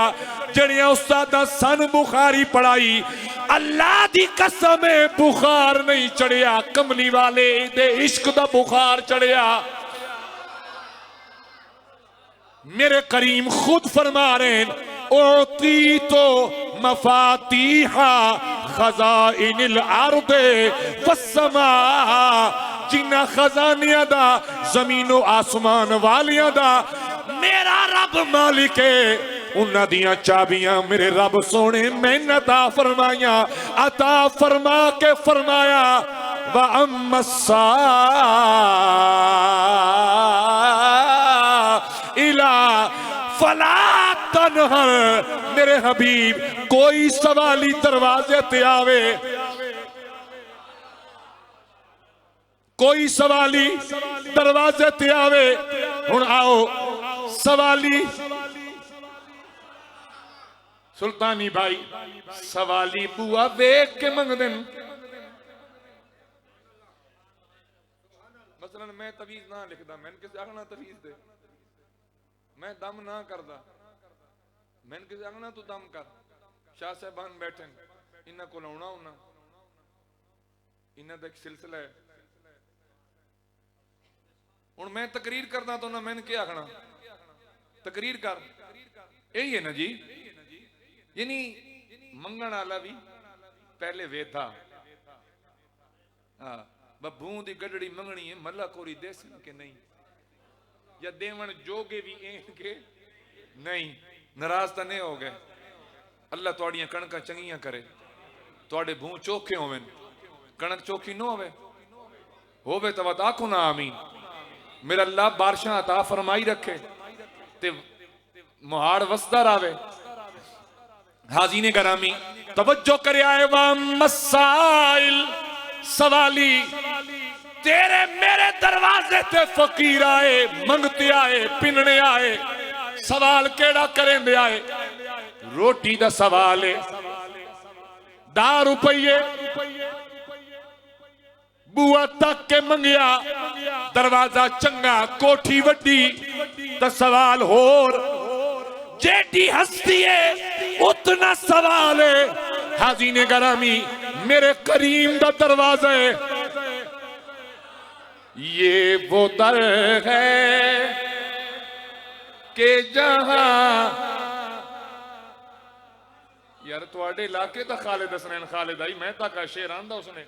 जड़ियां उस्तादां सन बुखारी पढ़ाई अल्लाह दी कसम है बुखार नहीं चढ़िया कमली वाले दे इश्क दा बुखार चढ़िया। मेरे करीम खुद फरमा रहे ओती तो मफातीहा खजाइनिल अर्दे वस्समा जिन्ना खजानिया दा जमीनो आसमान वालिया दा मेरा रब मालिक है उन्हां दियां चाबियां मेरे रब सोने मैंने अता फरमाइया अता फरमा के फरमाया व अम्मसा इला फला तनहर मेरे हबीब कोई सवाली दरवाजे ते आवे कोई सवाली दरवाजे ते आवे हुण आओ सवाली सुल्तानी भाई सवाली बुआ वेख के मंगदे मसलन मैं तवीज ना लिखदा मैंने किसी आखना तवीज दे मैं दम ना करदा मैंने किसी आखना तू दम कर शाह साहबान बैठे इन्हां कोल आउणा होना, इन्हां दा एक सिलसिला है। हुण मैं तकरीर करदा तो ना मैंने क्या आखना, तकरीर कर, यही है ना जी। यानी मंगण वाला भी पहले वेदा, हाँ बबू दी गडड़ी मंगनी है, मल्ला कोरी देसन के नहीं, या देवन जोगे भी के नहीं। नाराज तो नहीं हो गए। अल्लाह तुहाड़ियां कणकां चंगियां करे, तुहाडे भू चोखे होवन, कणक चोखी न होवे तो वत आखो ना आमीन। मेरा अल्लाह बारिशां अता फरमाई रखे ते मुहाड़ वसदा रहे। हाज़ीने गरामी तवज्जो करे आए वा मसाइल सवाली, तेरे मेरे दरवाजे ते फकीर आए, मंगते आए, पिनने आए, सवाल केड़ा करेंदे आए? रोटी दा सवाल है, 10 रुपये बुआ तक के मंगिया, दरवाजा चंगा, कोठी वड्डी, तो सवाल होर, जेडी हस्ती है उतना सवाल है। हाज़ीने गरामी मेरे करीम दा दरवाजा है, ये वो दर है कि जहां यार तुहाडे इलाके दा खालिद हसनैन खालिद आई, मैं तक शेर आंदा उसने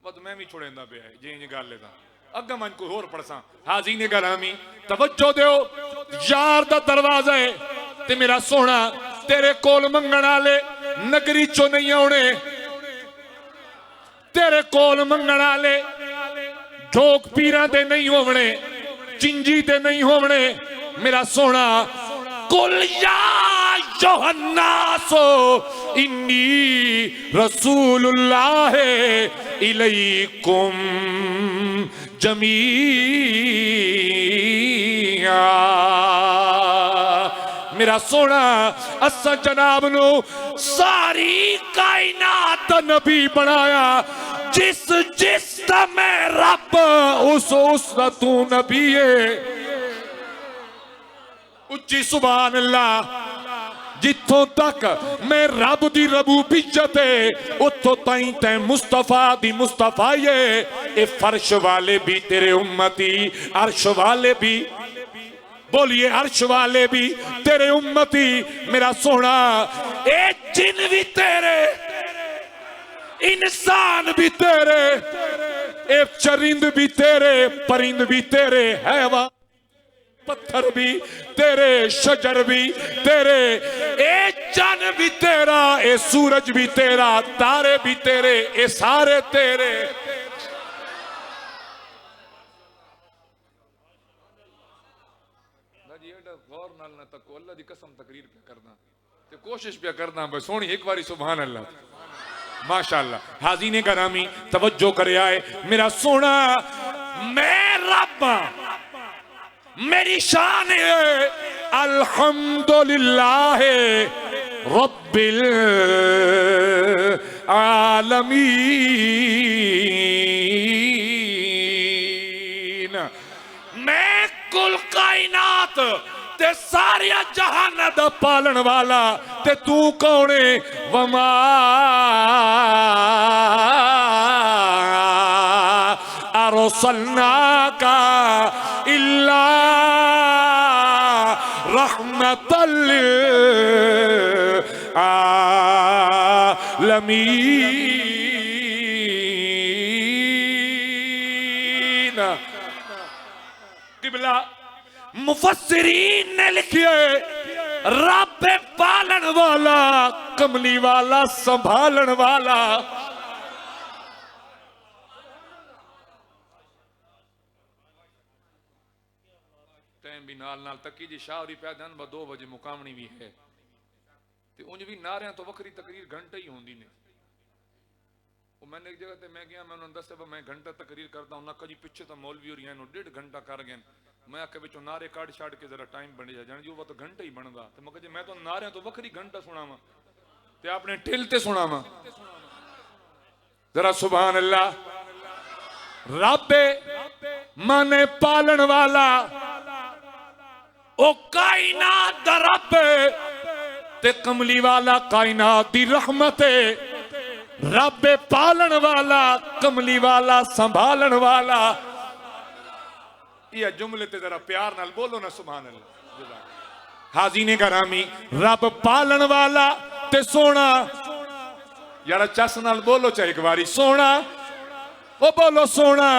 बद मैं भी छुड़ेंदा पे है जी गल है। अग्गा मन कोई होर पढ़सा। हाज़ीने गरामी तवज्जो दियो, यार दा दरवाजा है ते मेरा सोना तेरे कोल मंगण वाले नगरी चो नहीं आने, तेरे कोल मंगण वाले ढोक पीरां दे नहीं होवणे, चिंजी दे नहीं होवणे। मेरा सोना कुल या योहन्नासो इन्नी रसूलुल्लाह इलैकुम जमीआ। मेरा सोना असा जनाब नु सारी कायनात नबी बनाया, जिस जिस दा मैं रब उस दा तू नबी है। उच्ची सुभान अल्लाह। जिथों तक मैं रब दी रबूबियत है उथों ताई तै मुस्तफा दी मुस्तफाई है। ए फर्श वाले भी तेरे उम्मती, अर्श वाले भी, बोलिए अर्श वाले भी तेरे उम्मती। मेरा सोना ए जिन भी तेरे, इंसान भी तेरे, ए चरिंद भी तेरे, परिंद भी तेरे, हैवान पत्थर भी तेरे, शजर भी तेरे, ए चन भी तेरा, ए सूरज भी तेरा, तारे भी तेरे, ए सारे तेरे। गौर नाल ना तको, अल्लाह दी कसम तकरीर पे करना ते कोशिश पे करना बस सोनी एक बारी सुभान अल्लाह माशाअल्लाह। हाज़ीने गरामी तवज्जो करे आए, मेरा सोना मैं रब, मेरी शान है अल्हम्दुलिल्लाह रब्बिल आलमीन। मैं कुल कायनात ते सारिया जहान दा पालन वाला, ते तू कौन है? वमा अरसलनाका इल्ला रहमतल आलमीन। किबला मुफस्सिरीन ने लिखे रब पालन वाला, कमली वाला, संभालन वाला। टाइम भी नाल नाल तकी जी शाहरी पैदन 2 बजे मुकामनी भी है ते उंज भी नारियां तो वखरी तकरीर घंटे ही होंदी ने। वो मैंने एक जगह ते मैं गया, मैं उन्होंने दस्या मैं घंटा तकरीर करता हूं ना, कजी पीछे तो मौलवी और यहाँ 1.5 घंटा कर गए। मैं आके विचों नारे काट छाड़ के जरा टाइम बन जाए जान जी वो तो घंटा ही बनता। तो मैं मैं तो नारियां तो वखरी घंटा सुनावा ते आपने टिल ते सुनावा जरा सुभान अल्लाह। रब माने पालन वाला, ओ कायनात दा रब ते कमली वाला कायनात दी रहमत है, रब पालन वाला, कमली वाला, संभालन वाला। ये जुमले ते जरा प्यार नाल बोलो ना सुभान अल्लाह। हाज़ीने करामी, रब पालन वाला ते सोना, यार चस नाल बोलो चाहे एक बारी, सोना, ओ बोलो सोना।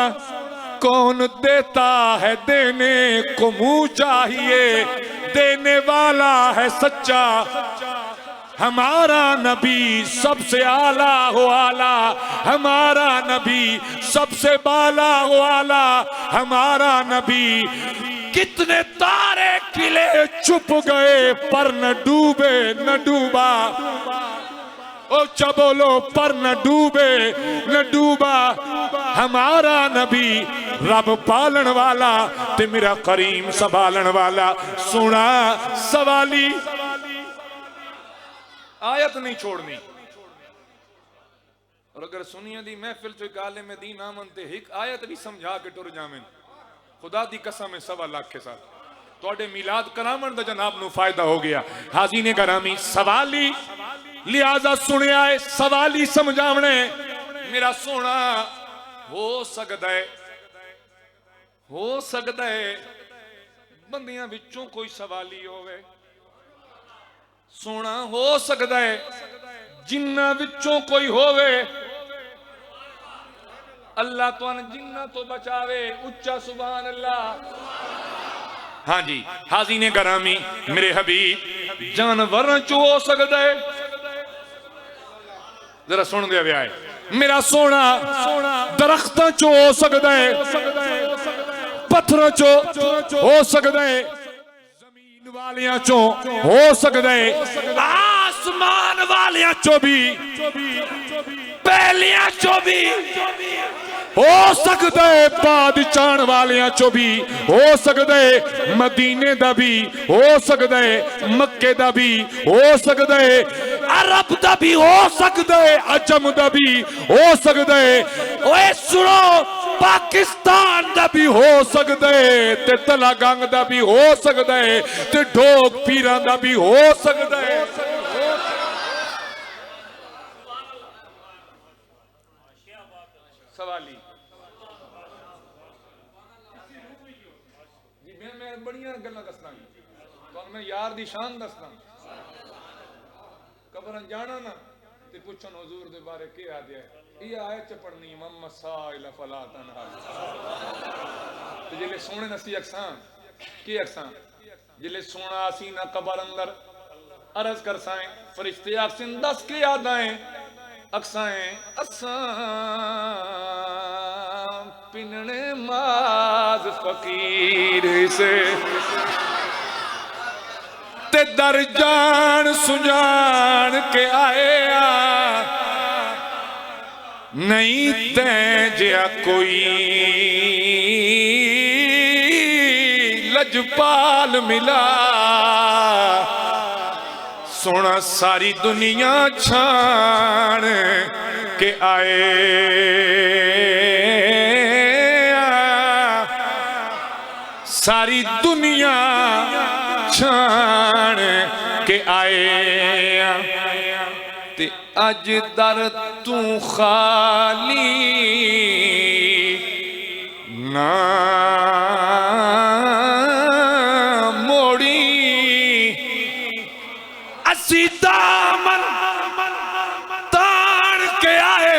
कौन देता है देने को मुंह चाहिए, देने वाला है सच्चा हमारा नबी, सबसे आला हो आला हमारा नबी, सबसे बाला हो आला हमारा नबी। कितने तारे खिले चुप गए पर न डूबे न डूबा, ओ बोलो पर न डूबे न डूबा हमारा नबी। रब पालन वाला ते मेरा करीम संभालन वाला। सुना सवाली, आयत नहीं छोड़नी। और अगर सुनिया दी महफिल चो गाले में दी नामन ते एक आयत भी समझा के टुर जावें, खुदा दी कसम है 1.25 लाख के साथ तोड़े मिलाद करावन दा जनाब नु फायदा हो गया। हाज़ीने करामी, सवाली लिहाजा सुने आए, सवाली समझावने। मेरा सोना हो सकता है बंदियां विचों कोई सवाली होवे, सोना हो सकता है जिन्ना विचों कोई होवे। अल्लाह तो जिन्ना तो बचावे, उच्चा सुभान अल्लाह। हाँ जी, हाज़ीने करामी, मेरे हबीब जानवर चो हो सकता है, जरा सुन दे व्याय। मेरा सोना दरख्तां चो हो सकता है, पत्थरों चो हो सकता है, जमीन वालियां चो हो सकता है, आसमान वालियां चो भी, पहलियां चो भी हो सकता है, बादशाह वालियां चो भी हो सकता है, मदीने दा भी हो सकता है, मक्के दा भी हो सकता है, अरब दा भी हो सकता है, अजम दा भी हो सकता है। ओए सुनो, पाकिस्तान दा भी हो सकता है, ते तलागंग दा भी हो सकता है, ते ढोक पीरां दा भी हो सकता है। सवाली जी, मैं बड़ियां गल्लां दसना तो मैं यार दी शान दसना। कबर जाना ना ते पुछन हुजूर दे बारे के आदे ये आयत च पढ़नी मोहम्मद साइल फला तनहा। ते जिले सोने नसी अक्सां के अक्सां जिले सोना सी ना कबर अंदर अर्ज कर साए फरिश्ते अक्सिन दस के यादाएं अक्साएं असां पिनने माज फकीर से ते दर जान सुजान के आए नहीं तैं जिया कोई लजपाल मिला। सोना सारी दुनिया छान के आए सारी दुनिया छान के आए ते अज दर तू खाली ना मोड़ी असी दामन तान के आए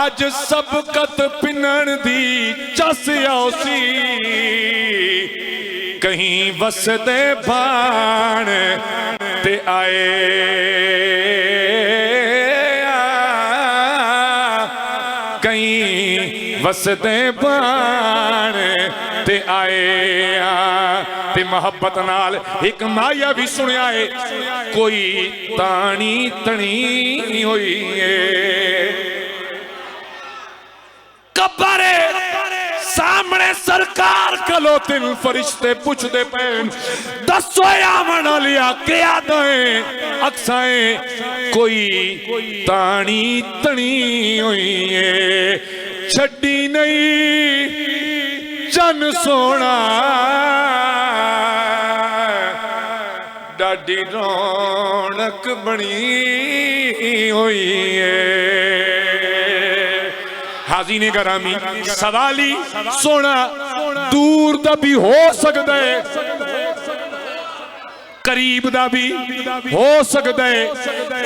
अज सबकत पिनन दी चस औसी कहीं वसदे भाण ते आए कहीं वसदे भाण ते आए ते मोहब्बत नाल एक माया भी सुनिया है कोई तानी तनी हुई है कब्र सामने सरकार कलो तीन फरिश्ते पूछते पैन दसो आवन लिया क्या दें अक्साएं कोई तानी तनी हुई है छड़ी नहीं जन सोना वड्डी रौनक बनी हुई है। हाज़रीन गिरामी, सवाली सोना दूर दा भी हो सकता है, करीब दा भी हो सकता है,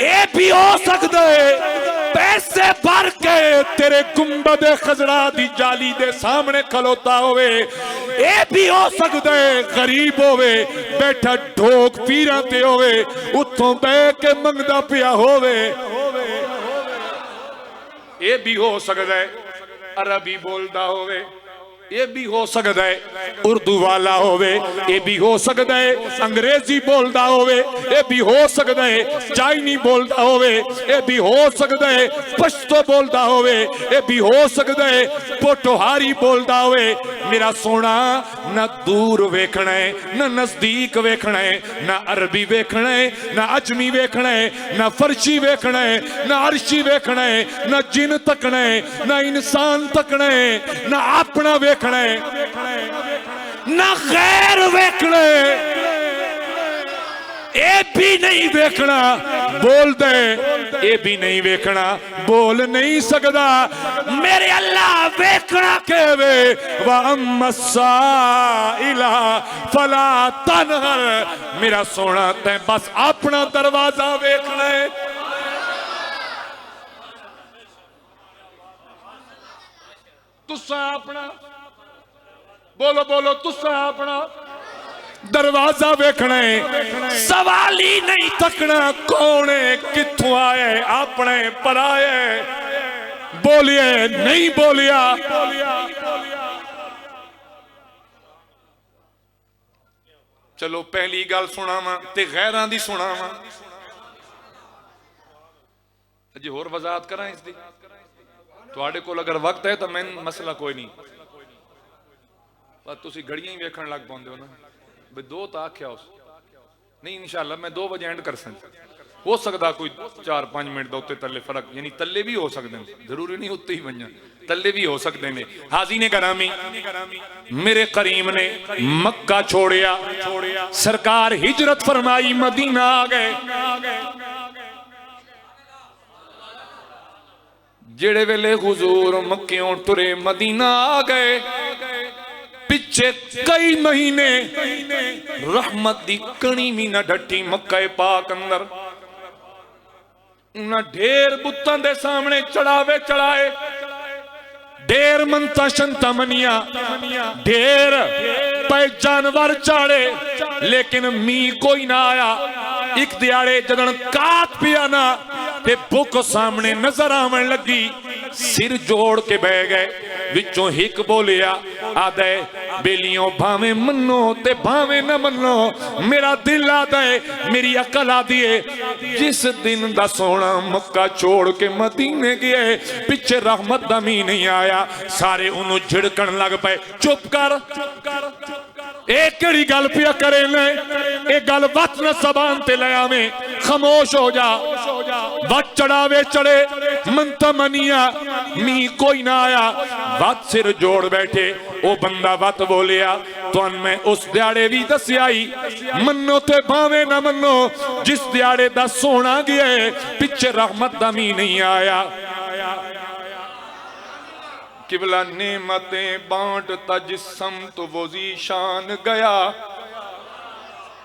ये भी हो सकता है पैसे भर के तेरे गुंबद खजरा दी जाली दे सामने खलोता होवे। ये भी हो सकता है गरीब होवे, बैठा ढोक पीरा ते होवे, उतों बह के मंगदा पिया होवे। ये भी हो सकता है अरबी बोलदा होवे, ये भी हो सकता है उर्दू वाला होवे, ये भी हो सकता है अंग्रेजी बोलता होवे, ये भी हो सकता है चाइनी बोलता होवे, ये भी हो सकता है पश्तो बोलता होवे, ये भी हो सकता है पोटोहारी बोलता होवे। मेरा सोना ना दूर वेखना है, ना नजदीक वेखना है, ना अरबी वेखना है, ना अजमी वेखना है, ना फर्शी वेखना है, ना अर्शी वेखना है, ना जिन तकना है, ना इंसान तकना है, ना अपना वेखना है, ना गैर वेखना है, ये भी नहीं वेखना। बोल दे ये भी नहीं वेखना, बोल नहीं सकता। मेरे अल्लाह वेखना कहवे वअम्मस्साइला फला तनहर। मेरा सोना तैं बस अपना दरवाजा वेखना है। तुसा अपना बोलो बोलो, तुसा अपना दरवाजा वेखना है, सवाल ही नहीं तकना कौन है किथों आए अपने पराए। बोलिए नहीं बोलिया, चलो पहली गल सुनावा ते गैरां दी सुनावा। अजे होर वजाहत करा इसदी, तुहाडे कोल अगर वक्त है तो मैं मसला कोई नहीं, पर तुसी घड़ियां ही वेखण लग पाउंदे हो ना भी दो तो आख्या उस नहीं। इंशाअल्लाह मैं 2 बजे एंड कर सकता, हो सकता कोई 4-5 मिनट का उत्ते तले फर्क, यानी तले भी हो सकते हैं, जरूरी नहीं उत्ते ही बन तले भी हो सकते हैं। हाज़रीन गिरामी, मेरे करीम ने मक्का छोड़िया, सरकार हिजरत फरमाई, मदीना आ गए। जेड़े वेले हुजूर मक्कियों तुरे मदीना आ गए, पिछे कई महीने रहमत दी कणी भी न डटी मक्का पाक अंदर। उन्हें ढेर बुतां दे सामने चढ़ावे चढ़ाए, ढेर मनता शंता मनिया, ढेर पे जानवर चाड़े, लेकिन मी कोई ना आया। एक दिहाड़े जदन कात पिया ना ते भुख सामने नजर आवन लगी, सिर जोड़ के बह गए। विचों हिक बोलिया, आदे बेलियों भावे मनो ते भावे न मनो, मेरा दिल आदा है, मेरी अकल आदी है। जिस दिन दा सोना मक्का छोड़ के मदीने गए, पिछे रहमत दा मी नहीं आया। सारे उन्हों झिड़कन लग पे, चुप कर, एक केड़ी गल पिया करे ने, एक गल वत न जबान ते ले आवे, खामोश हो जा। वत चढ़ावे चढ़े, मनता मनिया, मी कोई ना आया। वत सिर जोड़ बैठे, ओ बंदा वत बोलिया, तुहान मैं उस दिहाड़े भी दसियाई, मनो ते भावे ना मनो, जिस दिहाड़े दा सोना गया पिछे रहमत दा मी नहीं आया। किबला नेमतें बांटता जिस्म तो वो ज़ीशान गया,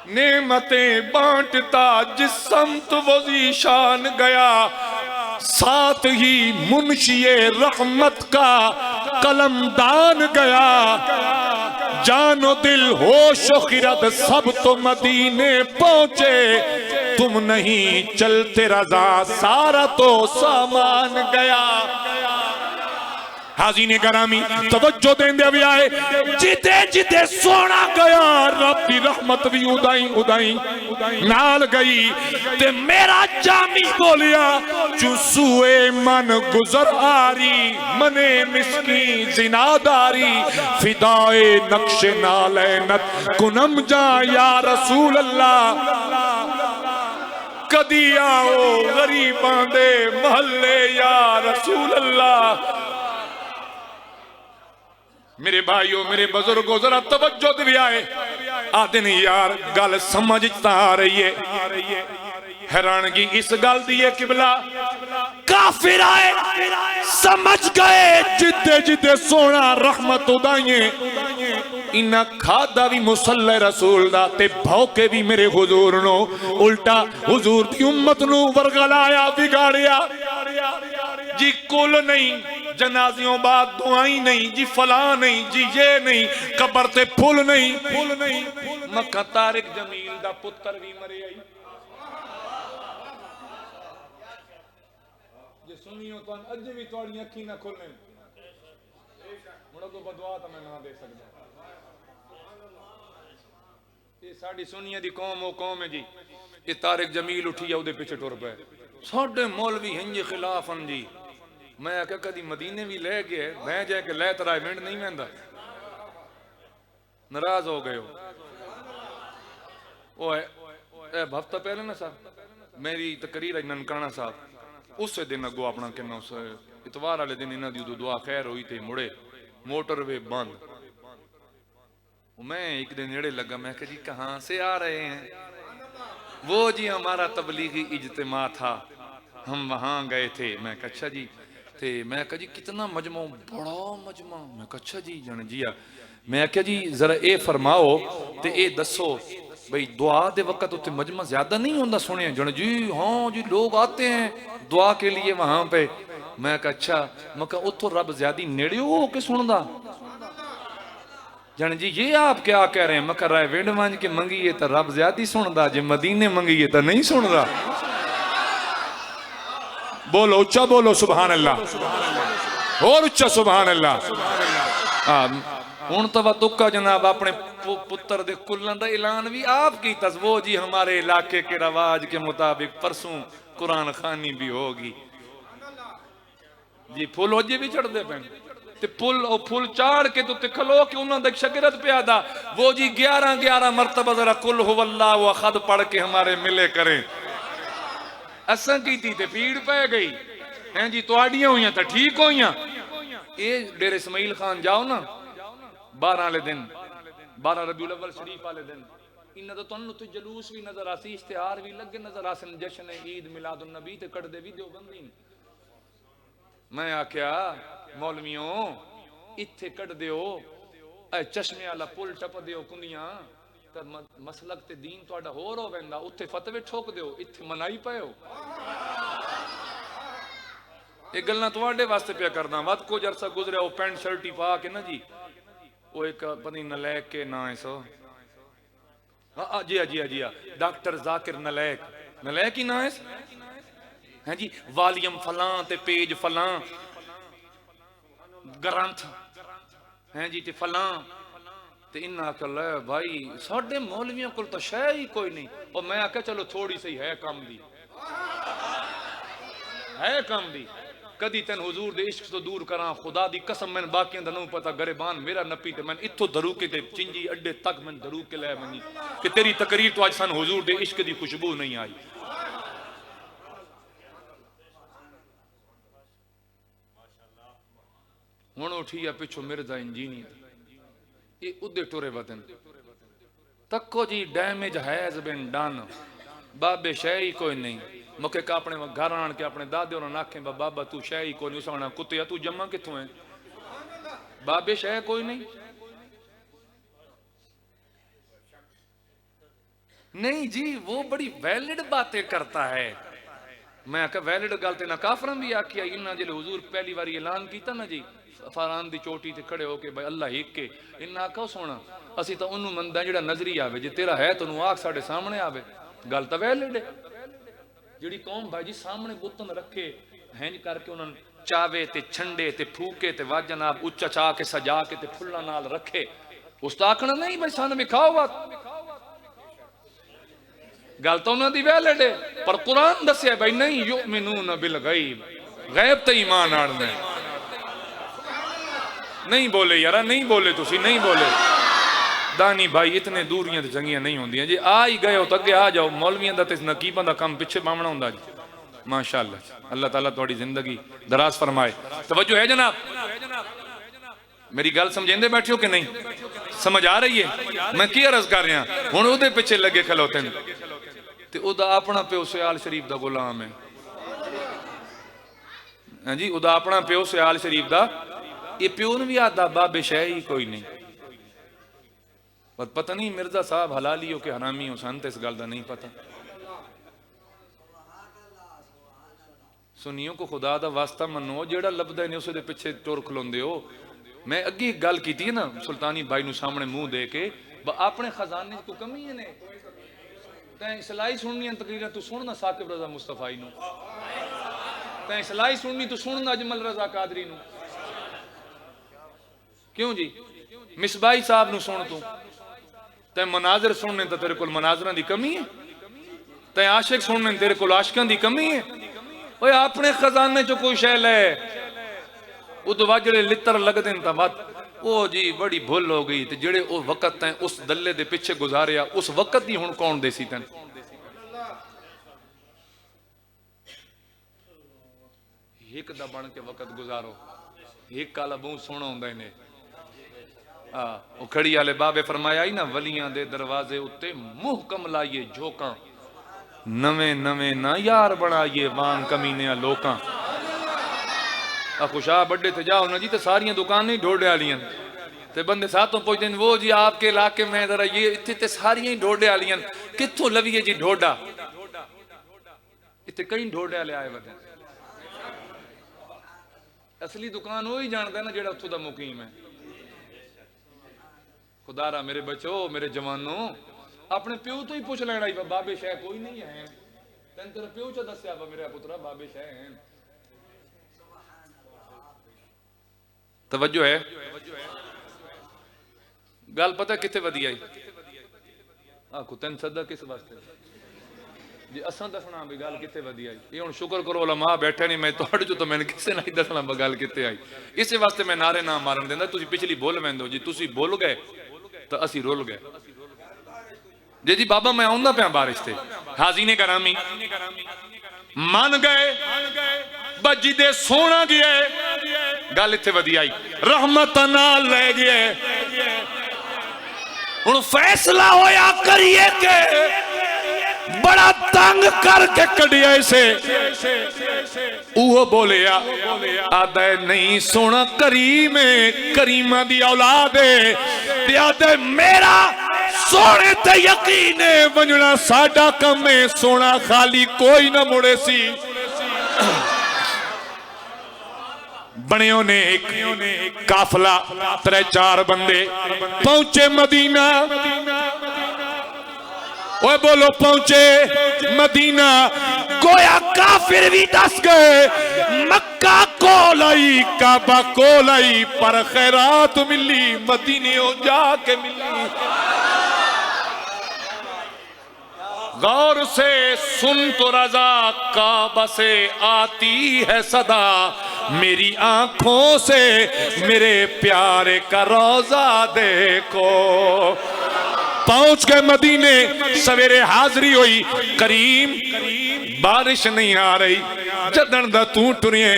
नेमतें बांटता जिस्म तो वो ज़ीशान गया। साथ ही मुंशिए रहमत का कलमदान गया। जानो दिल होश खिरत सब तो मदीने पहुंचे, तुम नहीं चलते रजा सारा तो सामान गया। हाज़रीन गिरामी, तवज्जो देंदे भी आए, जिते जिते सोना गया रब दी रहमत भी उदाई उदाई नाल गई। ते मेरा जामी बोलिया, चुसूए मन गुजर आरी, मने मिसकी जिनादारी, फिदाए नक्शे नालैनत कुनम जा या रसूल अल्लाह। कदी आओ गरीबां दे महल्ले या रसूल अल्लाह। मेरे भाइयों, मेरे बुजुर्गों, जरा तवज्जो भी आए। आते नहीं यार गल समझ आ रही है। हैरानगी इस गल दी है किबला काफिर आए समझ गए जिद्दे जिद्दे सोना रहमत उदाइए इन्ना खादा भी मुसल्ले रसूल दा ते भौके भी मेरे हुजूर नो उल्टा हुजूर दी उम्मत नु वरगलाया बिगाड़िया जी। कुल नहीं जनाजियों बाद दुआई नहीं जी, फला नहीं जी, ये नहीं कबर ते फुल नहीं। मक्का तारिक जमील दा पुत्र भी मरे आई जे सुनियो तो अज भी थोड़ी अखी ना खुलने मुड़ा को बदवा तो मैं ना दे सकता। ये साड़ी सुनिया दी कौम वो कौम है जी। ये तारिक जमील उठी आ उदे पीछे टुर पे साडे मौलवी हिंजे खिलाफ हन जी। मैं आख्या कदी मदीने भी ले गए मैं जाके लै तराए मिंट नहीं मैंदा नाराज हो गए वो हफ्ता पहले ना साहब मेरी तकरीर है ननकाना साहब उस दिन अगो अपना कहना उस इतवार वाले दिन इन्हों की दुआ खैर हुई थे मुड़े मोटरवे बंद। मैं एक दिन नेड़े लगा मैं कहा जी कहाँ से आ रहे हैं? वो जी हमारा तबलीगी इज्तिमा था हम वहां गए थे। मैं कहा अच्छा जी ते मैं कहा जी कितना मजमा? बड़ा मजमा। मैं कहा अच्छा जी जन जी मैं क्या जी जरा ये फरमाओ ते ये दसो भाई दुआ दे वक्त उत्ते मजमा ज्यादा नहीं होता? सुने जन जी हाँ जी लोग आते हैं दुआ के लिए वहां पे। मैं कहा अच्छा मैं कहा उतो रब ज्यादा नेड़े हो के सुनदा? जन जी ये आप क्या कह रहे हैं? मैं कह रहा है विंड मंज के मंगीए तो रब ज्यादा सुनदा, जे मदीने मंगीए तो नहीं सुनदा। बोलो उच्चा बोलो सुभान अल्लाह और उच्चा सुभान अल्लाह। हुण तो तुक्का जनाब अपने पुत्र दे कुल्लन दा ऐलान भी आप की तस वो जी हमारे इलाके के रवाज के मुताबिक परसों कुरान खानी भी होगी जी। फुल अजे भी चढ़ते पे ते फुल चाड़ के तो खलो के उन्होंने शगिरत पे आदा वो जी 11 मरतबा जरा कुल हुवल्लाह व अहद पढ़ के हमारे मिले करें। असा की थी ते पीड़ पै गई हैं जी तुहाडियां हुई तो ठीक हुई। ये डेरे इस्माइल खान जाओ ना 12 वाले दिन 12 रबीउल अव्वल शरीफ वाले दिन इन्ना तो तुहानू तो जलूस भी नजर आसी इश्तिहार भी लगे नजर आसन जश्न ईद मिलादुन नबी ते कटदे भी देवबंदी। मैं आख्या मौलवियों इत्थे कट दियो चश्मे वाला पुल टप दियो कुंदियां तो मसलक ते दीन तुहाडा होर हो वेंदा उत्थे फतवे ठोक दियो इत्थे मनाई पायो। ये गल्लां तुहाडे वास्ते पिया करदा वद कुछ अरसा गुजरिया वो पैंट शर्ट ही पा के ना जी वो एक पत्नी नलैक के ना है सो हाँ जी हाँ जी हाँ जी हाँ डॉक्टर जाकिर नलैक ही ना है जी। वालियम फलां ते पेज फलां ग्रंथ हैं जी ते फलां ते इन्ना आख्या ले भाई साडे मौलवियों को तो शह ही कोई नहीं। और मैं आख्या चलो थोड़ी सी है काम दी कदी तेन हुजूर दे इश्क तो दूर करा खुदा दी कसम मैंने बाकियां दा नहीं पता गरेबान मेरा नपी ते मैं इत्थों धरूके ते चिंजी अड्डे तक मैं धरूके ले मनी कि तेरी तकरीर तो आज सन हुजूर दे इश्क दी खुशबू नहीं आई। हुण उठी आ पिछो मिर्जा इंजीनियर ये उदे टुरे वतन तको जी डैमेज हैज बिन डन बाबे शह ही कोई नहीं। मुखे का अपने घर आन के अपने दादे और आखे बाबा तू शह ही कोई नहीं उसना कुत्तिया तू जमा कित्थों है बाबे शह कोई नहीं। नहीं जी वो बड़ी वैलिड बातें करता है। मैं आख्या वैलिड गल ते ना काफरन भी आखिया इन्ना जिले हुजूर पहली बार ऐलान किया ना जी फरान दी चोटी ते खड़े होके भाई अल्लाह एक के इन्ना आखो सोना असी तो उन्होंने मंदा जिहड़ा नजरी आवे जे तेरा है तो आख साडे सामने आवे गल तो वैलिड है। जिहड़ी कौम भाई जी सामने बुतन रखे हैंज करके उन्होंने चावे ते छंडे ते फूके ते वाजन आप उच्चा चा के सजा के ते फुल्ला नाल रखे उस तो आखना नहीं भाई सन विखाओ बात गल तो उन्होंने दी वैलिड है। पर कुरान दसिया भाई नहीं युमिनून बिल गैब गैब ते ईमान आड़ना नहीं बोले यार नहीं बोले तुसी नहीं बोले दानी भाई इतने दूरियां ते चंगियां नहीं होंदियां जी आ ही गए हो तो अगे आ जाओ मौलवियां दा ते नकीबां दा काम पिछे पावना हुंदा जी। माशाअल्लाह अल्लाह ताला तुहाडी जिंदगी दराज फरमाए। तवज्जो है जनाब मेरी गल समझेंदे बैठे हो कि नहीं? समझ आ रही है मैं की अर्ज कर रहा हुण उहदे पिछे लगे खलोते ने ते उहदा अपना प्यो सियाल शरीफ दा गुलाम है। हाँ जी उहदा अपना प्यो सियाल शरीफ दा ये प्यो ने भी आदा बाबे शह ही कोई नहीं पर पता नहीं मिर्जा साहब हलाली हो के हरामी हो सन ते इस गल दा नहीं पता। सुनियो को खुदा दा वास्ता मनो जेड़ा लभदा नहीं उसदे पिछे टुर खलोंदे हो। मैं अगे एक गल की ना सुल्तानी भाई नू सामने मुंह दे के अपने खजाने को कमी है ने तैं इसलाई सुननी तकरीर तू सुनना साकिब रजा मुस्तफाई नू तैं इसलाई सुननी तू सुनना अजमल रजा कादरी नू क्यों जी मिसबाई साहब नू सुन तू तैं मनाजर सुनने तो तेरे को मनाजर की कमी है तैं आशिक सुनने तेरे को आशिकों की कमी है। ओए अपने खजाने चो कोई शै लै उदो बाद जेड़े लित्र लगते हैं तो बात ओ जी बड़ी भुल हो गई ते जेड़े ओ वक्त तैं उस दल्ले दे पिछे गुजारिया उस वक्त ही हुण कौन देसी तैं एक दा बन के वक्त गुजारो एक काला बूह सोना होंदा ने ओ खड़ी वाले बाबे फरमाया ही ना वलियां दे दरवाजे उत्ते मुंह कम लाइए झोकां नवे नवे ना यार बनाइए वांग कमीने लोकां खुशा बड़े थे जाओ ना जी तो सारियां दुकानें ढोडे वालियां ते बंदे साथों पूछते हैं वो जी आपके इलाके में जरा ये इतने ते सारियां ही ढोडे वालियां कित्थों लविए जी ढोडा इतने कई ढोडे वाले आए बने असली दुकान वो ही जानता है ना जेड़ा उत्थों दा मुकीम है। खुदारा मेरे बच्चों मेरे जवानों अपने प्यो तो ही पूछ लेना ही बाबे शह कोई नहीं है तेन तेरा प्यो च दस्या मेरा पुत्रा बाबे शह है। तवज्जो है गल पता किथे वधी आई आखो तेन सदा किस वास्ते जी असा दसना भी गल किथे वधी आई ये हुण शुक्र करो उलमा बैठे नहीं मैं तुहाडे चो तो मैंने किसे नहीं दसना गल किथे आई इस वास्ते मैं नारे ना मारन देंदा तुसी पिछली बोल वैंदो जी तुसी बोल गए तो असी रुल गए जी जी बाबा मैं आउंदा पिया बारिश से हाजी ने करामी मन गए बजी दे सोना गया गल इत्थे वधी आई रहमत नाल ले गए हुण फैसला होया करिए के बड़ा तंग करके कढ़िया से वो बोलिया आदे नहीं सोना करीम करीमा दी औलाद है आदे मेरा सोने ते यकीन है वंजना साडा कम है सोना खाली कोई ना मुड़े सी। बनियों ने एक काफला 3-4 बंदे पहुंचे मदीना ओए बोलो पहुंचे मदीना गोया काफिर भी दस गए मक्का कोलाई काबा कोलाई पर खैरात मिली मदीने जाके मिली। गौर से सुन तो रजा काबा से आती है सदा मेरी आंखों से मेरे प्यारे का रोजा देखो। पहुंच गए मदीने सवेरे हाजरी हुई करीम बारिश नहीं आ रही जदन दा तू टुरिए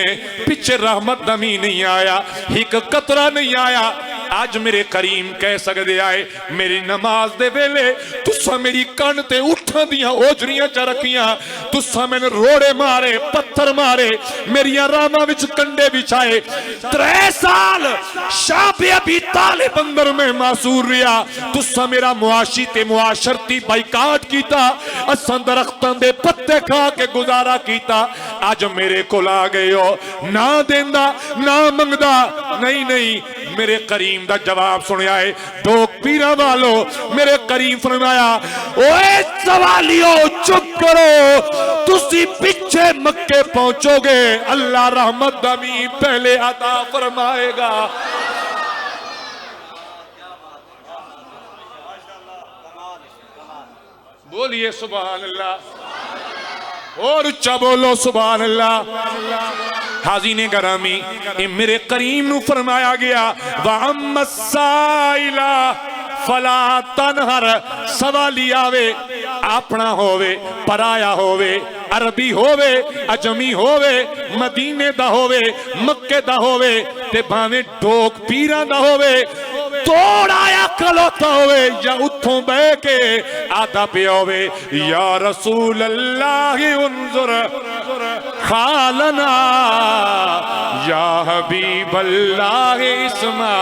पिछे रहमत दा मी नहीं आया एक कतरा नहीं आया। आज मेरे करीम कह सकते आए मेरी नमाज दे वेले तुसा मेरी कन ते उठां दियां ओजरियां च रखियां तुसा मैंने रोड़े मारे पत्थर मारे मेरिया रामा विच कंडे बिछाए 3 साल शाबे अबी तालिब अंदर में मासूर रिया तुसा मेरा मुआशी ते मुआशरती बाइकाट कीता असां दरख्तां दे पत्ते खा के गुजारा कीता। आज मेरे कोल आ गए हो ना देंदा ना मंगदा नहीं नहीं मेरे करीम दा जवाब सुनिया है दो पीरा वालो मेरे करीम फरमाया ओए सवालियो चुप करो तुसी पीछे मक्के पहुंचोगे अल्लाह रहमत दा मी पहले अता फरमाएगा। बोलिए सुभान अल्लाह और उच्चा बोलो सुभान अल्लाह। हाजी ने गरामी मेरे करीम नू फरमाया गया वअम्मसाइला फला तनहर सवाली आवे अपना होवे पराया होवे अरबी होवे अजमी होवे मदीने दा होवे मक्के दा होवे ते भावे ढोक पीरां दा होवे दौड़ आया खलोता होवे या उठों बह के आधा पिया होवे या रसूल अल्लाह उन्जुर खालना या हबीब अल्लाह इस्मा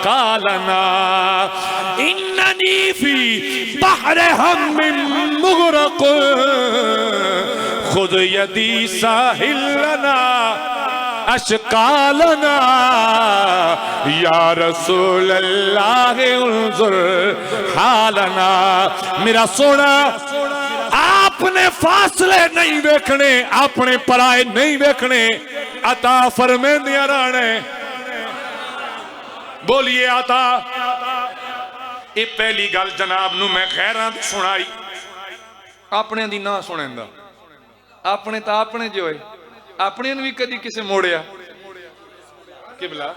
कालना इन्ननी फी बहर हम मुगरक खुद यदी साहिल लना अशकालना या रसूल अल्लाह उन्जुर हालना। मेरा सोना आपने फासले नहीं देखने, अपने पराए नहीं देखने, अता फरमांदियां रहने। बोलिए आता। ये पहली गल जनाब नू मैं खैरां दी सुनाई, अपने दी ना सुनेंदा, अपने तो अपने जो है, अपने भी कदी किसे मोड़िया किबला,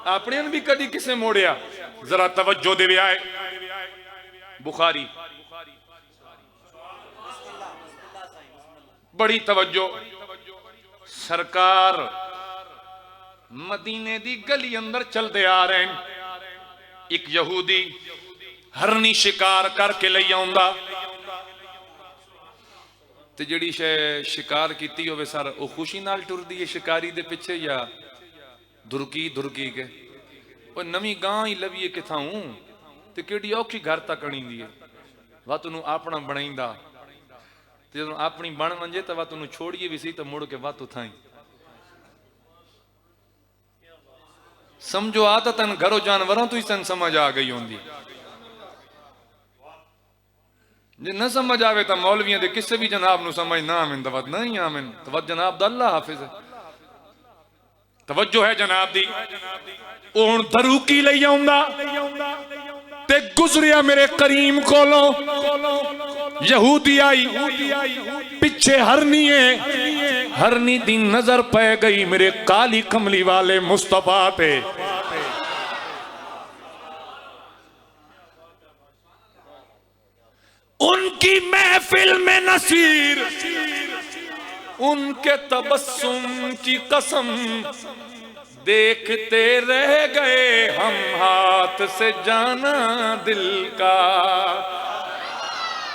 अपने भी कदी किसे मोड़िया। जरा तवज्जो दे आए बुखारी, बड़ी तवज्जो। सरकार मदीने दी गली अंदर चलते आ रहे हैं, एक यहूदी हरनी शिकार करके ले आउंदा ते जिहड़ी शिकार कीती होवे सर वो खुशी नाल टुरदी है शिकारी दे पिछे या धुरकी धुरकी के। वो नवी गां ही लवीए किथाऊं ते केड़ी औखी घर तक अणींदी है। वा तूं अपना बनाईंदा ते जदों अपनी बन वंजे तो वा तूं छोड़िए भी सी तो मुड़ के वा तू थाई समझो आ तो तन घरों जानवरों तो ही तन समझ आ गई होंगी। जे न समझ आवे तो मौलवियों दे किसे भी जनाब नु समझ ना आवे तो वद नहीं आवे तो वद जनाब दा अल्लाह हाफिज है। तवज्जो है जनाब दी। ओ हुण धरूकी लई आउंदा ते गुजरिया मेरे करीम कोलों, यहूदी आई पिछे हरनी है, हरनी दी नजर पै गई मेरे काली कमली वाले मुस्तफा पे। उनकी महफिल में नसीर, उनके तबस्सुम की कसम देखते रह गए हम, हाथ से जाना दिल का।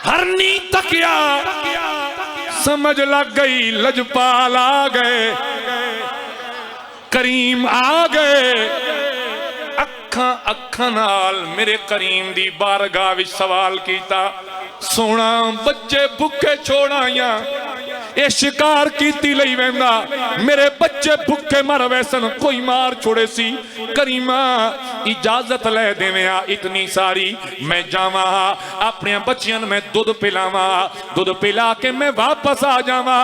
हरनी तकिया समझ लग गई, लजपाल आ गए, करीम आ गए। अखा अखा नाल मेरे करीम दी बारगाह विच सवाल कीता, सोना बच्चे भुखे छोड़ाया ये शिकार कीती लई वेंदा, मेरे बच्चे भुखे मर वैसन कोई मार छोड़े सी। करीमा इजाजत ले देविया इतनी सारी, मैं जावा अपने बच्चियां मैं दुध पिलावा, दुध पिला के मैं वापस आ जावा।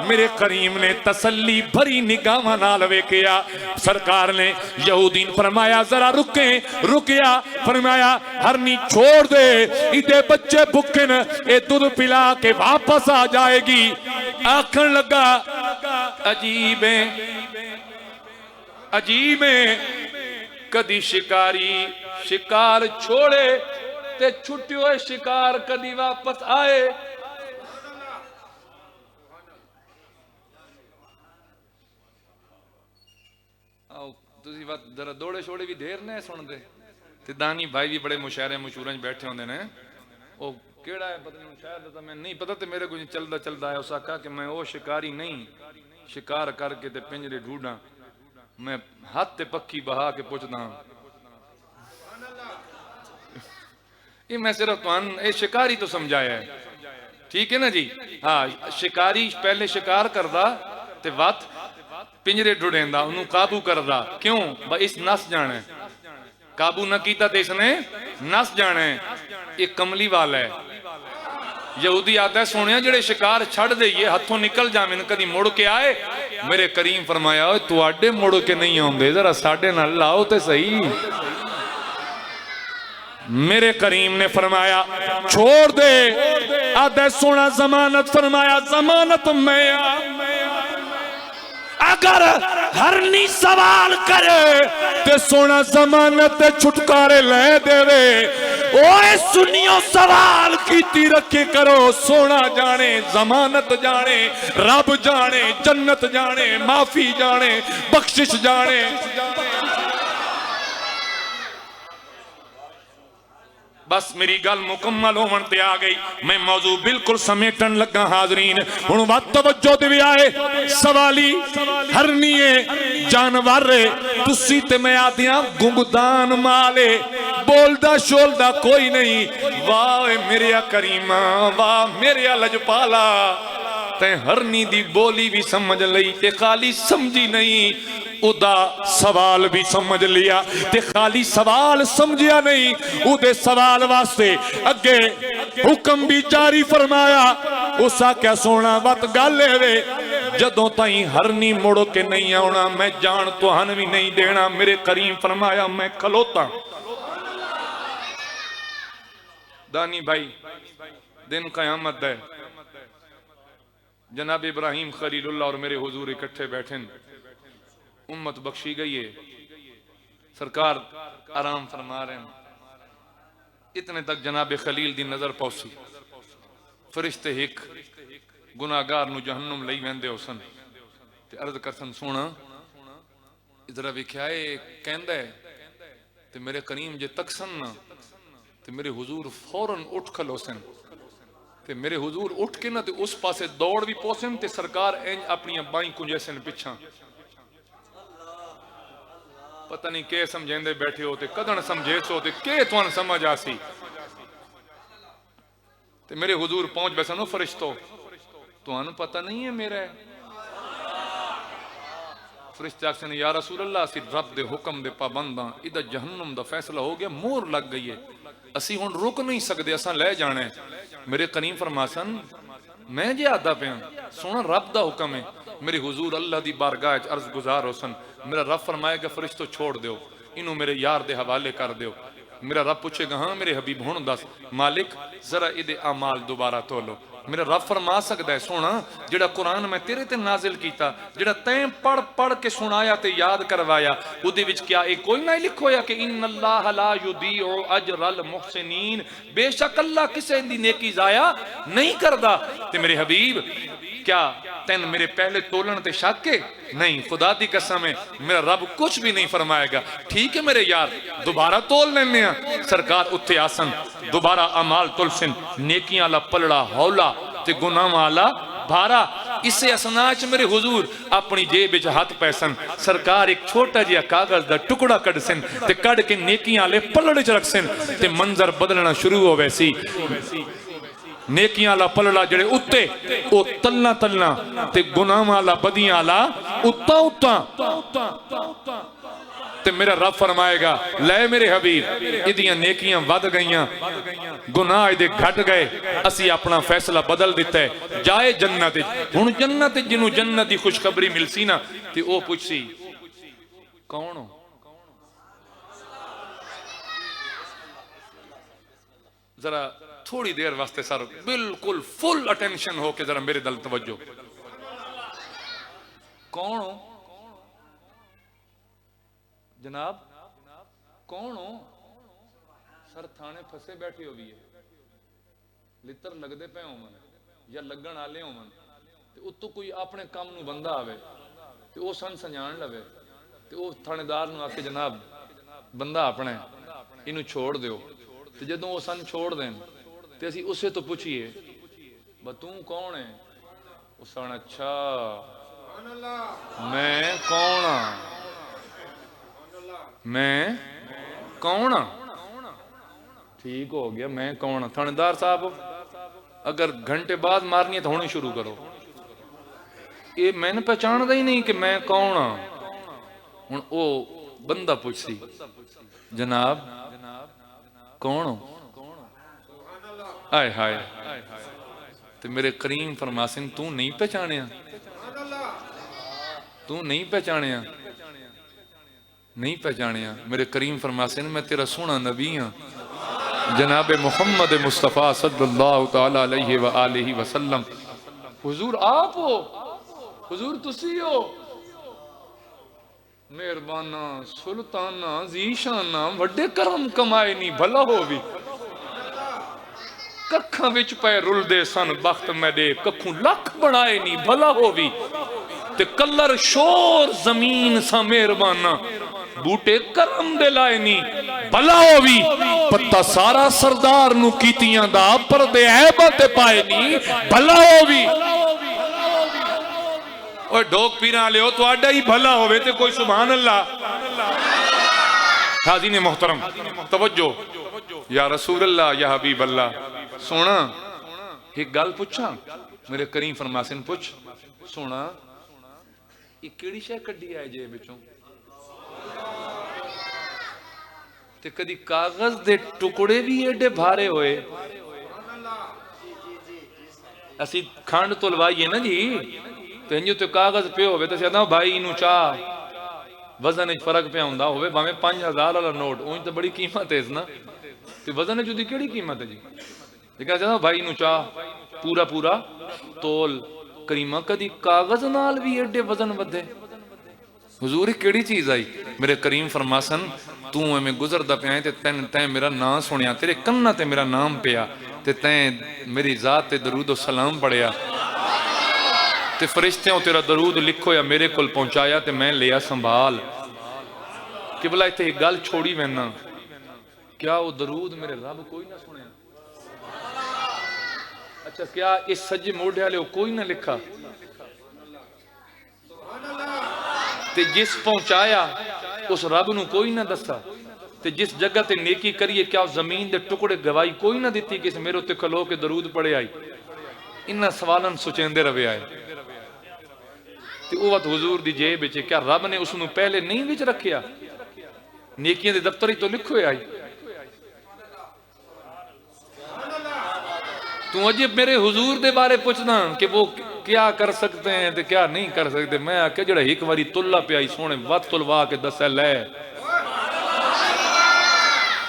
मेरे करीम ने तसल्ली भरी निगाहां नाल वेखिया। सरकार ने यहूदी ने फरमाया जरा रुके, रुकिया, फरमाया हरनी छोड़ दे, इदे बच्चे भुखे न, ये दुध पिला के वापस आ जाएगी। आखन लगा अजीब है, अजीब है, कदी शिकारी शिकार छोड़े ते छुट्टी हुए शिकार कदी वापस आए। आओ तुसी बात जरा दौड़े छोड़े भी देर ने सुनते ते दानी भाई भी बड़े मुशायरे मशहूर बैठे होंगे ने। ओ केड़ा है पता नहीं, शायद तो मैं नहीं पता, तो मेरे को चलदा चलदा है उस आका कि मैं वो शिकारी नहीं, शिकार करके ते पिंजरे ढूंढा, मैं हाथ ते पक्की बहा के पुछदा। ये मैं सिर्फ तुहान ये शिकारी तो समझाया है, ठीक है ना जी। हाँ, शिकारी पहले शिकार करदा ते वत पिंजरे ढूंढेंदा, उन्होंने काबू करदा। क्यों? भाई इस नस जाना है, काबू न किया तो इसने नस जाना है। ये कमली वाला है। यहूदी आता है सोनिया जेड़े शिकार छड़ दईए हथों निकल जावे कदी मुड़ के आए। मेरे करीम फरमाया तुहाडे मुड़ के नहीं आउंदे, जरा साडे नाल लाओ ते सही। मेरे करीम ने फरमाया छोड़ दे, आदे सोना जमानत, फरमाया जमानत मैं अगर हरनी सवाल करे ते सोना जमानत छुटकारे ले देवे। ओए सुनियो सवाल कीती रखे करो, सोना जाने जमानत जाने, रब जाने, जन्नत जाने, माफी जाने, बख्शिश जाने। बस मेरी गल मुकम्मल होवन ते आ गई, मैं मौजू बिल्कुल समेटन लगा। हाजरीन हुण वत तवज्जो दे आए सवाली हरनीए जानवर तुसी ते मैं आदियां गुंगदान माले बोलदा शोलदा कोई नहीं। वाह मेरे करीमा, वाह मेरे लजपाला, ते हरनी दी बोली भी समझ लई ते खाली समझी नहीं, उदा सवाल भी समझ लिया ते खाली सवाल समझिया नहीं, उदे सवाल वास्ते अगे हुक्म भी जारी फरमाया। उस आख्या सोना वत गल वे जदों ताई हरनी मुड़ के नहीं आना मैं जान तुहान भी नहीं देना। मेरे करीम फरमाया मैं खलोता। दानी भाई दिन कयामत है, जनाब इब्राहिम खलीलुल्लाह और मेरे हुजूर इकट्ठे बैठे, उम्मत बख्शी गई है, सरकार आराम फरमा रहे हैं। इतने तक जनाब खलील दी नजर पहुंची, फरिश्ते हिक गुनाहगार नू जहन्नुम लई वेंदे होसन ते अर्ज करसन सोना इधर वेख्या कहंदा है ते मेरे करीम जे तकसन ना ते मेरे हुजूर फौरन उठ खलोसन ते मेरे हुजूर उठ के ना ते उस पासे दौड़ भी पहुंचन ते सरकार इंज अपनी बाई कुंजैसन पिछा। पता नहीं के समझेंदे बैठे हो ते कदन समझे सो ते के तुहान समझ आसी ते मेरे हुजूर पहुंच बैसन। फरिश्तो तुहानू पता नहीं है मेरा? फरिश्ते आखन या रसूल अल्लाह असी रब दे हुक्म दे पाबंदां, इदा जहन्नुम दा फैसला हो गया, मोहर लग गई है, असी हुण रुक नहीं सकते, असां ले जाना है। मेरे करीम फरमासन मैं जे आदा पिया सोना रब दा हुक्म है। मेरे हुजूर अल्लाह दी बारगाह च अर्ज गुजार होसन, मेरा रब फरमाएगा फरिश्तो छोड़ दो इनू मेरे यार दे हवाले कर दो। मेरा रब पूछेगा हाँ मेरे हबीब हुण दस मालिक जरा इदे अमाल दोबारा तोलो। मेरा रब फरमा सकता है सोना जेड़ा कुरान मैं तेरे ते नाजिल कीता, जेड़ा तैं पढ़ पढ़ के सुनाया ते याद करवाया, उहदे विच क्या एक कोई ना लिखोया कि इन्नल्लाह ला युदीउ अजरल मुहसिनीन, बेशक अल्लाह किसी दी नेकी जाया नहीं करदा। ते मेरे हबीब क्या तेन मेरे पहले तोलन ते शक है? नहीं, खुदा दी कसम है मेरा रब कुछ भी नहीं फरमाएगा। ठीक है मेरे यार दोबारा तोल लेने आ। सरकार उत्थे आसन दोबारा अमाल तुलसिन, नेकियां आला पलड़ा हौला ते गुनाह आला भारा। इसे असना च मेरे हुजूर अपनी जेब विच हाथ पैसन, सरकार एक छोटा जिहा कागज दा टुकड़ा कढसन ते कढ के नेकियां आले पलड़े च रखसन ते मंजर बदलना शुरू होवे सी। नेकियां आला पलड़ा जड़े उत्ते ओ तलना तलना ते गुनाह आला बदियां आला उत्ता उत्ता। ते मेरा रब फरमाएगा ले मेरे हबीब इदियां नेकियां वध गईयां, गुनाह इदे घट गए, असी अपना फैसला बदल दिता है, जाए जन्नत। हुण जन्नत जिन्हों जन्नत की खुशखबरी मिलसी ना ते ओ पुछसी कौन हो? जरा थोड़ी देर वास्ते सर बिल्कुल फुल अटेंशन हो के जरा मेरे दल तवज्जो। कौन हो जनाब? कौन हो? सर थाने फसे बैठे हो भी है, लितर लगते पे होवन या लगन आले होवन ते उत्तों कोई अपने काम नू बंदा आवे ते ओ सन संजान लवे ते ओ थानेदार नू आके जनाब बंदा अपना इनू छोड़ दियो। ते जदों ओ सन छोड़ देन ते असी उसे तो पूछिए ब तू कौन है? उस सन अच्छा मैं कौन हाँ? मैं कौन हाँ? ठीक हो गया मैं कौन हाँ। थानेदार साहब अगर घंटे बाद मारनी है तो होनी शुरू करो, ये मैंने पहचानदा ही नहीं कि मैं कौन हाँ। हुण ओ बंदा पूछसी जनाब कौन हो? आय हाय ते मेरे करीम फरमासिन तू नहीं पहचानिया? तू नहीं पहचानिया? नहीं पहचानिया? मेरे करीम फरमासिन मैं तेरा सोना नबी हाँ, जनाब मुहम्मद मुस्तफ़ा सल्लल्लाहु तआला अलैहि व आलिहि वसल्लम। हुजूर आप हो? हुजूर तुसी हो? मेहरबाना सुल्ताना जीशाना वड्डे करम कमाए नहीं भला हो भी। कखा विच पै रुलदे सन बख्त मैडे कखू लख बनाए नहीं भला हो भी। ते कलर शोर जमीन सा मेहरबाना बूटे करम दे लाए नहीं भला हो भी पत्ता सारा सरदार नु कीतियां दा परदे ऐबत ते पाए नहीं भला हो भी ओए ढोक पीरा लियो तुहाडा ही भला होवे ते कोई सुभान अल्लाह। हाज़रीन मोहतरम तवज्जो या रसूल अल्लाह या हबीब अल्लाह। सोना एक गल पूछा मेरे करीम फरमासन पूछ सोना ये केड़ी शय कड्डी आए जे विचों ते कदी कागज दे टुकड़े भी एडे भारे होए असी खंड तो लवाइए ना जी ते इंजो ते कागज पे होवे ते कहदा भाई इनू चाह वजन विच फर्क पिया हुंदा होवे भावें 5000 वाला नोट उंज ते बड़ी कीमत है इस ना ते वजन विच उदी केड़ी कीमत है जी ते कहदा भाई इनू चाह पूरा पूरा तोल करीमा कदी कागज नाल भी एडे वजन वधे हुजूर केड़ी चीज आई मेरे करीम फरमासन तू एवें गुजरदा पिया ते तैं मेरा नाम सुनिया तेरे कन्ना ते मेरा नाम पिया ते तैं मेरी जात ते दरूद सलाम पढ़िया ते फरिश्तियों तेरा दरूद लिखो या मेरे कोल पहुंचाया ते मैं लिया संभाल कि भला इत्थे एक गल छोड़ी वैना क्या वो दरूद मेरे रब कोई ना सुने अच्छा क्या इस सज्जे मोढ़े वाले कोई ना लिखा ते जिस पहुंचाया उस रब नू कोई ना दसा ते जिस जगह ते नेकी करिए क्या जमीन दे टुकड़े गवाही कोई ना दिती कि मेरे उत्ते खलो के दरूद पढ़े आई इन्ना सवालन सोचेंदे रवे आए ते वो वत हुजूर दी जेब विच क्या रब ने उसनू पहले नहीं विच रखिया नेकियां दे दफ्तर तो लिखो आई तू अजे मेरे हुजूर दे बारे पूछना कि वो क्या कर सकते हैं ते क्या नहीं कर सकते मैं आख्या जेड़ा एक बारी तुल्ला पिया सोने वत तुलवा के दस लै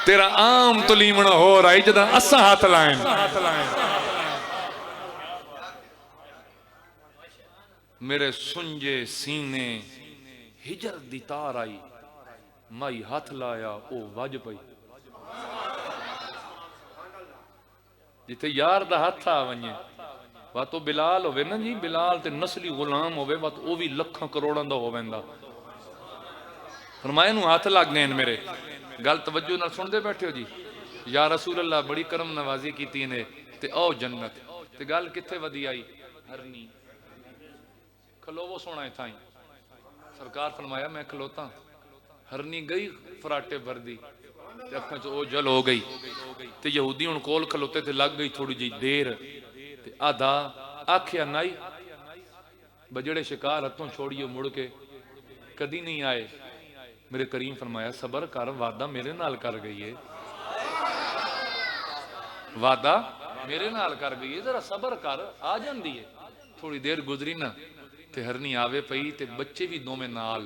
तेरा आम तुलीमना हो रहा है जदा असा हाथ लाए मेरे सुंजे सीने हिजर दी तार आई माई हाथ लाया ओ वज पई जिथे यार दा हाथ आ वने वा तो बिलाल होवे ना जी बिलाल ते नस्ली गुलाम होवे वा तो भी लखां करोड़ां दा होवेंदा फरमाया नू हाथ लग गए मेरे गल तवज्जो नाल सुनदे बैठे हो जी या रसूल अल्लाह बड़ी करम नवाजी कीती ने ते ओ जन्नत ते गल किथे वधी आई हरनी खलोवो सोना इथाई सरकार फरमाया मैं खलोता हरनी गई फराटे भरदी ते अखां च ओझल हो गई ते यहूदी हुण कोल खलोते ते लग गई थोड़ी जी देर ते आधा आखिया नाई बजड़े शिकार हथों छोड़ियो मुड़ के कदी नहीं आए मेरे करीम फरमाया सबर कर वादा मेरे नाल कर गई है वादा मेरे नाल कर गई है जरा सबर कर आ जांदी है थोड़ी देर गुजरी ना ते हरनी आवे पई ते बच्चे भी दोवें नाल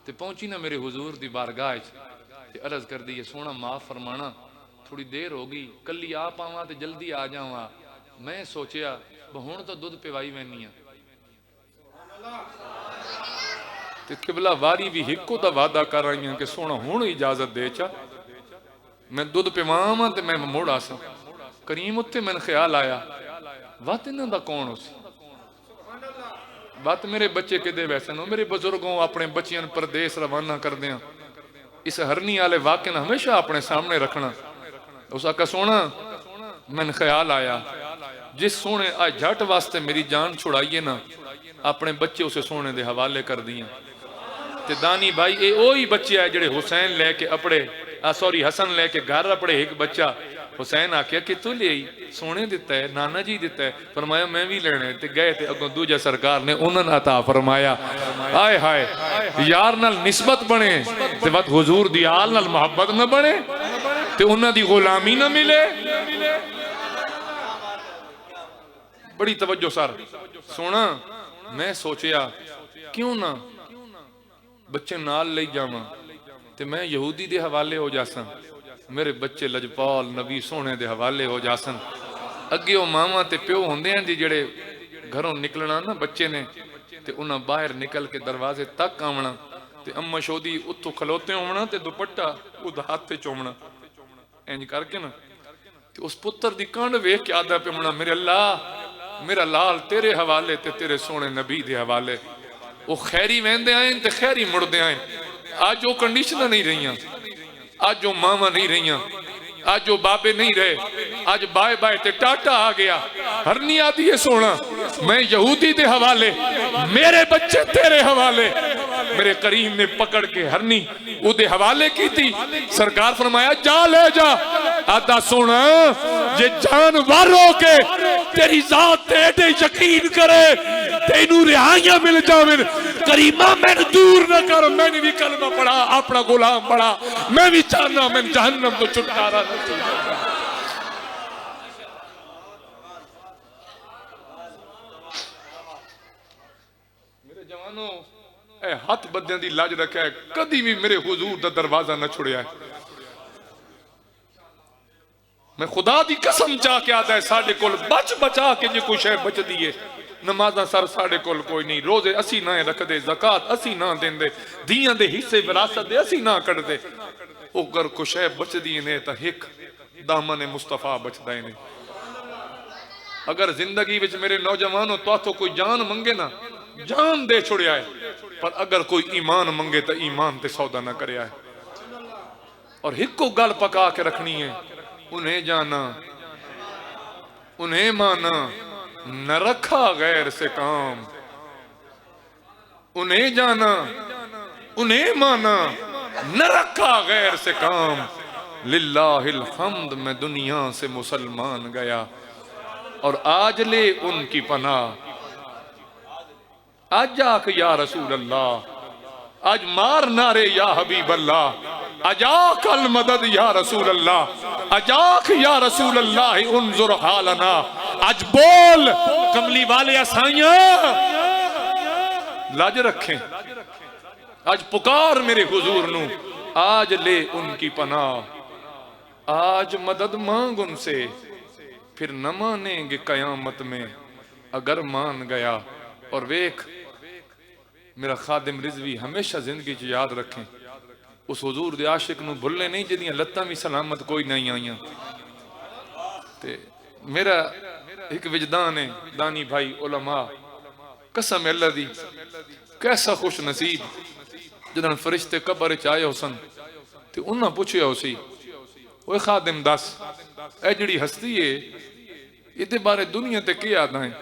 ते पहुंची ना मेरे हुजूर दी बारगाह ते अर्ज कर दी सोना माफ फरमाना थोड़ी देर हो गई कली आ पावा ते जल्दी आ जावा मैं सोचिया हुण तो दुध पिवाई वैनी ते किबला वारी भी हिको दा वादा कर रही कि सोना हुण इजाजत दे चा मैं दुध पिवावां ते मैं मुड़ आसा करीम उत्ते मैनूं ख्याल आया वत इन्हां दा कौन उस बात मेरे बच्चे किदे वैसे नो मेरे बुजुर्गों अपने बच्चियां परदेस रवाना कर दिया इस हरनी वाले वाक्य ने हमेशा अपने सामने रखना उस आका सोना मैंने ख्याल आया जिस सोने आज झट वास्ते मेरी जान छुड़ाइए ना अपने बच्चे उसे सोने दे हवाले कर दिया ते दानी भाई ये वही बच्चे है जेड़े हुसैन लेके अपने सॉरी हसन लेके घर अपने एक बच्चा हुसैन आख्या कि तू ले सोने दिता है नाना जी दिता है फरमाया मैं भी लेने ते गए ते अगों दूजा सरकार ने उन्होंने अता फरमाया आए हाय यार नाल निस्बत बने ते वत हुजूर दी आल नाल मोहब्बत न बने ते उन्हां दी गुलामी न मिले बड़ी तवज्जो सर सोना मैं सोचिया क्यों ना बच्चे नाल ले जावां ते मैं यहूदी दे हवाले हो जासां मेरे बच्चे लजपाल नबी सोने दे हवाले हो जासन अगे वो मावा ते प्यो होंदे हैं जी जेड़े घरों निकलना ना बच्चे ने ते उन्हां बाहर निकल के दरवाजे तक आवना ते अम्मा शोदी उत्थों खलोते होना ते दुपट्टा उद हाथ ते चोमना इंज करके ना ते उस पुत्र दी कंड वेख के आदा पे होना मेरे अल्लाह मेरा लाल तेरे हवाले ते तेरे सोने नबी दे हवाले वो खैरी वहदे आए तो खैरी मुड़दे आए। अज वो कंडीशनां नहीं रही, अज वो मावां नहीं रही, अज वो बाबे नहीं रहे, अज बाय बाय ते टाटा आ गया। हरनी आदि है सोना मैं यहूदी दे हवाले, मेरे बच्चे तेरे हवाले। मेरे करीम ने पकड़ के हरनी उदे हवाले की थी। सरकार फरमाया जा ले जा। आदा सोना जे जानवर हो के तेरी जात ते एडे यकीन करे तेनू रिहाइयां मिल जावे। करीमा मैंने दूर न कर, मैंने भी कलमा पढ़ा, अपना गुलाम पढ़ा, मैं भी चाहना मैं जहन्नम तो छुटकारा नसीब कर। मेरे जवानों ए हथ बद्दियां दी लज रखा है, कदी भी मेरे हुजूर दा दरवाजा न छुड़िया है। मैं खुदा दी कसम चाह के आता है साडे कोल बच बचा के जे कुछ है बच दिए। नमाज़ां सर साडे कोल कोई नहीं, रोजे असी ना रखदे, ज़कात असी ना देंदे, दियां दे हिस्से विरासत दे असी ना कटदे। ओ अगर कुछ है बचदी ने तां हिक दामन मुस्तफा बचदा ने। अगर जिंदगी विच मेरे नौजवानों तो कोई जान मंगे ना, जान दे छुड़िया है, पर अगर कोई ईमान मंगे तो ईमान ते सौदा ना करया है। और हिको गल पका के रखनी है, उन्हें जाना उन्हें माना, न रखा गैर से काम। उन्हें जाना उन्हें माना, न रखा गैर से काम। लिल्लाहिल हम्द मैं दुनिया से मुसलमान गया और आज ले उनकी पनाह। आज आक या रसूल अल्लाह, आज मार नारे या हबीब अल्लाह, अजाक अल मदद या रसूल अल्लाह, अजाक या रसूल अल्लाह उन्जुर हालना। आज बोल कमली वाले असाइयां लाज रखें, आज पुकार मेरे हुजूर नू, आज ले उनकी पनाह। आज मदद मांग उनसे, फिर न मानेंगे कयामत में अगर मान गया। और वेख मेरा खादिम रिजवी हमेशा जिंदगी च याद रखें, उस हुजूर दे आशिक नू भुल्ले नहीं जिदियां लत्तां भी सलामत कोई नहीं आईयां। ते मेरा एक विजदान है दानी भाई उलमा, कसम अल्लाह दी कैसा खुश नसीब जदन फरिश्ते कबर च आए सन ते उन्हां पुछया उसी, ओए खादिम दस ए जिहड़ी हस्ती है इहदे बारे दुनिया ते की आदा है?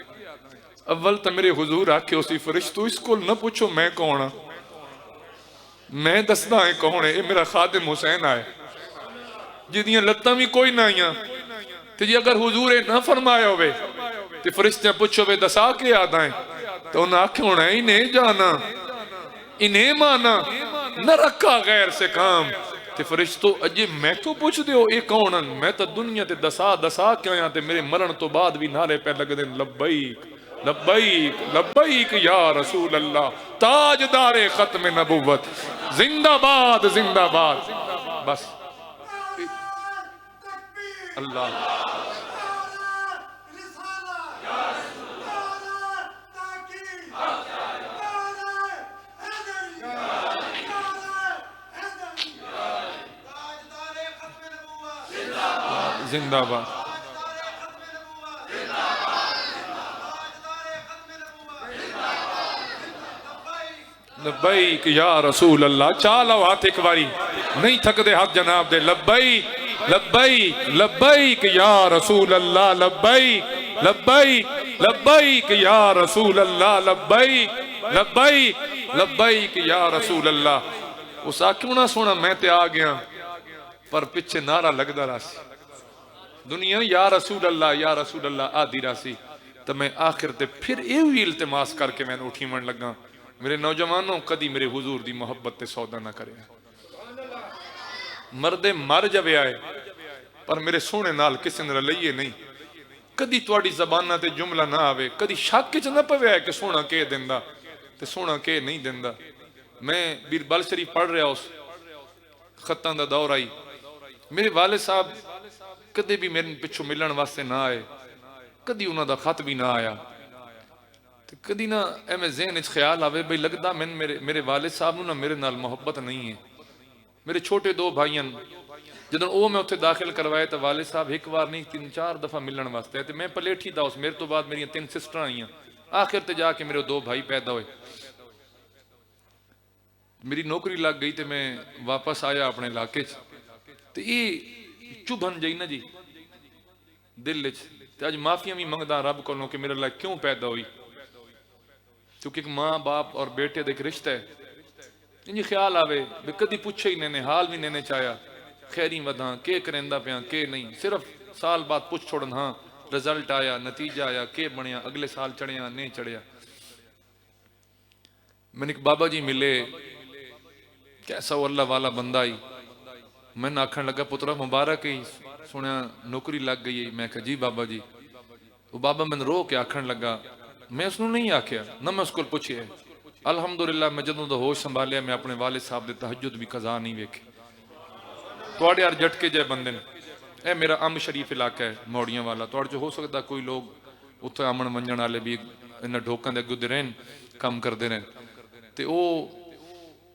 अव्वल तो मेरे हुजूर आखे उसी फरिश्तो इसको न पूछो मैं कौन हाँ, मैं दसदा है कौन है। ये मेरा खादिम हुसैन आए जिदियां लत्तां भी कोई ना आईयां। ते जी अगर हुजूर ना फरमाया होवे ते फरिश्ते पूछो वे दसा के आदा है, तो उन्हें आखे होना इन्हें जाना इन्हें माना, न रखा गैर से काम। ते फरिश्तो अजे मैं तो पूछ दियो ये कौन? मैं तो दुनिया ते दसा दसा के आया, ते मेरे मरण तो बाद भी नारे पे लगदे लब्बैक लब्बैक लब्बैक या रसूल अल्लाह, ताजदारे खत्म नबुव्वत, जिंदाबाद जिंदाबाद। बस अल्लाह जिंदाबाद। लब्बैक या रसूल अल्लाह। चालो हाथ एक बारी, नहीं थकदे हाथ जनाब दे। लब्बैक लब्बैक लब्बैक या रसूल अल्लाह, लब्बैक लब्बैक लब्बैक या रसूल अल्लाह, लब्बैक लब्बैक लब्बैक या रसूल अल्लाह। उस आख्यों ना सोना मैं ते आ गया, पर पिछे नारा लगदा रासी दुनिया या रसूल अल्लाह आदि रासी। तो मैं आखिर ते फिर यही इल्तिमास करके मैंने उठी मन लगा, मेरे नौजवानों कदी मेरे हुजूर दी मोहब्बत ते सौदा ना करे। मरदे मर जावे आए पर मेरे सोने नाल किसी ने लईए नहीं। कदी तुहाडी ज़बानां ते जुमला ना आवे, कदी शक च ना पवे कि सोना के दिंदा ते सोना के नहीं दिंदा। मैं बीरबल शरीफ पढ़ रहा, उस खत्तां दा दौर आई, मेरे वाले साहब कदे भी मेरे पिछों मिलण वास्ते ना आए, कदी उन्हां दा खत भी ना आया। कदी ना एवें ज़हन च ख्याल आवे बई लगदा मैनूं मेरे वालिद साहब नूं ना मेरे नाल मोहब्बत नहीं है। मेरे छोटे दो भाई जदों वो मैं उत्थे दाखिल करवाए तो वालिद साहब एक बार नहीं 3-4 दफा मिलण वास्ते, तो मैं पलेठी दा उस मेरे तो बाद मेरी 3 सिस्टर आईयां, आखिर ते जाके मेरे 2 भाई पैदा हुए। मेरी नौकरी लग गई तो मैं वापस आया अपने इलाके च, तो ये चुभन जई ना जी दिल च, ते अज माफिया भी मंगदा रब को कि मेरे लिए क्यों पैदा हुई, क्योंकि एक माँ बाप और बेटे का एक रिश्ता है। इंज ख्याल आवे भी कदी पूछे ही ने हाल भी ने चाया खैरी वधा के करेंदा पिया के नहीं, सिर्फ साल बाद पूछ छोड़न हाँ रिजल्ट आया नतीजा आया के बनया अगले साल चढ़िया नहीं चढ़िया। मैंने एक बाबा जी मिले, कैसा वो अल्लाह वाला बंदा ही, मैंने आखन लगा पुत्रा मुबारक ही, सुनिया नौकरी लग गई है। मैं कहा जी बाबा जी। वो बाबा मैंने रो के आखन लगा, मैं उसको नहीं आख्या ना मैं उसको पूछे, अलहमदुलिल्लाह मैं जदों दा होश संभालिया मैं अपने वालिद साहब दे तहज्जुद भी कज़ा नहीं वेखे। तुहाडे यार झटके जय बंदे ने, ए मेरा अम शरीफ इलाका है मौड़ियां वाला, तुहाडे च हो सकता कोई लोग उत्थे आमन वंजन वाले भी इन्हां ढोकां दे अग्गे रहन काम करते रहन। ते ओ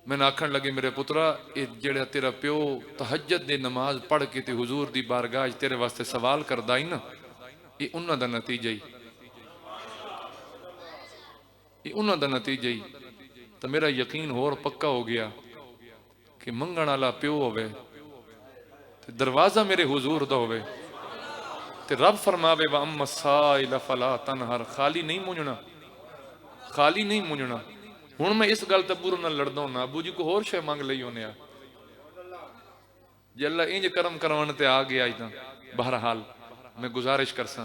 मैंने आखन लगे मेरे पुत्रा ये जेड़ा तेरा प्यो तहज्जुद दी नमाज पढ़ के ते हुजूर दी बारगाह च तेरे वास्ते सवाल करदा ही ना, ये उन्हां दा नतीजा ही, ये उन्हां दा नतीजा ही। तो मेरा यकीन होर पक्का हो गया कि मंगण वाला प्यो होवे ते दरवाजा मेरे हुजूर दा होवे ते रब फरमावे व अम्मा साइल फला तनहर, खाली नहीं मुंझना, खाली नहीं मुंझना। हुण मैं इस गल ते बुरा ना लड़दा होना, अबू जी को होर शे मंग लई होने आ, जे अल्लाह इंज करम करवाने ते आ गया इदा। बहरहाल मैं गुजारिश करसा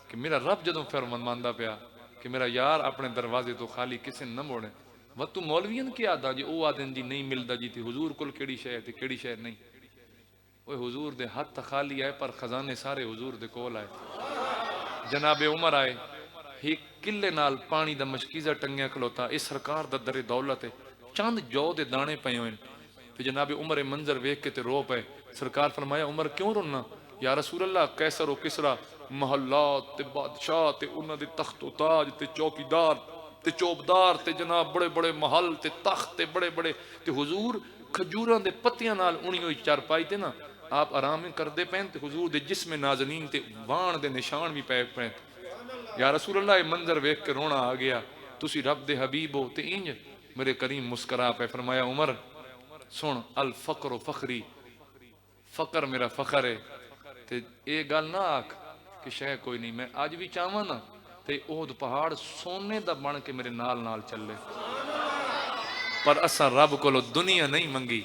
कि मेरा रब जदों फरमांदा पिया कि मेरा यार अपने दरवाजे तो खाली किसी न मोड़े, व तू मौलवियन की आदा जी ओ आदन जी नहीं मिलदा जी ते हुजूर कोल केड़ी शय ते केड़ी शय नहीं। ओए हुजूर दे हथ खाली आए पर खजाने सारे हुजूर दे कोल आए। जनाबे उमर आए, एक किले नाल पानी दा मशकीजा टंगिया खलोता, इस सरकार दा दरे दौलत है, चंद जौ दे दाने पे हुए। तो जनाबे उमर मंजर वेख के ते रो पे। सरकार फरमाया उमर क्यों रोना? या रसूल अल्लाह कैसर ओ किसरा महल्ला ते बादशाह ते उन्हां दे तख्त उ ताज ते चौकीदार ते चौबदार ते जनाब बड़े बड़े महल ते तख्त ते बड़े बड़े ते हुजूर खजूरां दे पत्तियां नाल उणी होई चारपाई ते ना आप आराम करते पैन ते हुजूर दे जिस्म नाज़नीन ते वाण दे निशान भी पै पैन। या रसूल अल्लाह मंजर वेख के रोना आ गया, तुसी रब दे हबीब हो ते इंज। मेरे करीम मुस्करा पे फरमाया उमर सुन अल फकर फखरी, फकर मेरा फखर है ते ये गल ना आख कि शह कोई नहीं, मैं अज भी चाहवां ना ते ओद पहाड़ सोने दा बन के मेरे नाल नाल चले, पर असा रब कोलो दुनिया नहीं मंगी,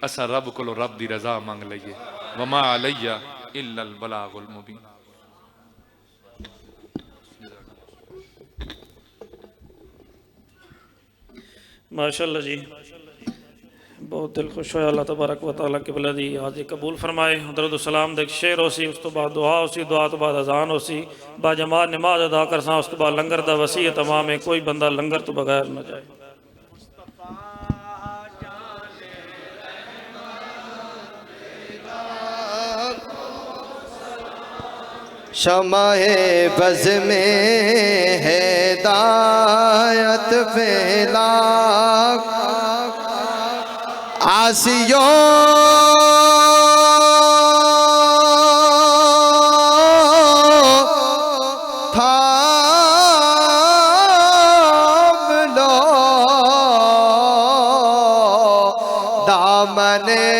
असा रब कोलो रब दी रजा मंग लईए। वमा अलैया इल्लल बलागुल मुबीन। माशाअल्लाह जी, बहुत दिल खुश होया। अल्लाह तबारक व तआला किबला दी हाज़िर कबूल फरमाए। दरूद सलाम दे शेर होसी, उस तो बाद दुआ होसी, दुआ तो बाद अजान होसी, बाजमात नमाज अदा करसा, उस तो बाद लंगर दा वसीयत तमाम है, कोई बंदा लंगर तो बगैर न जाए। शमाए बज़ में हिदायत फैला, आसियो थाम लो दामने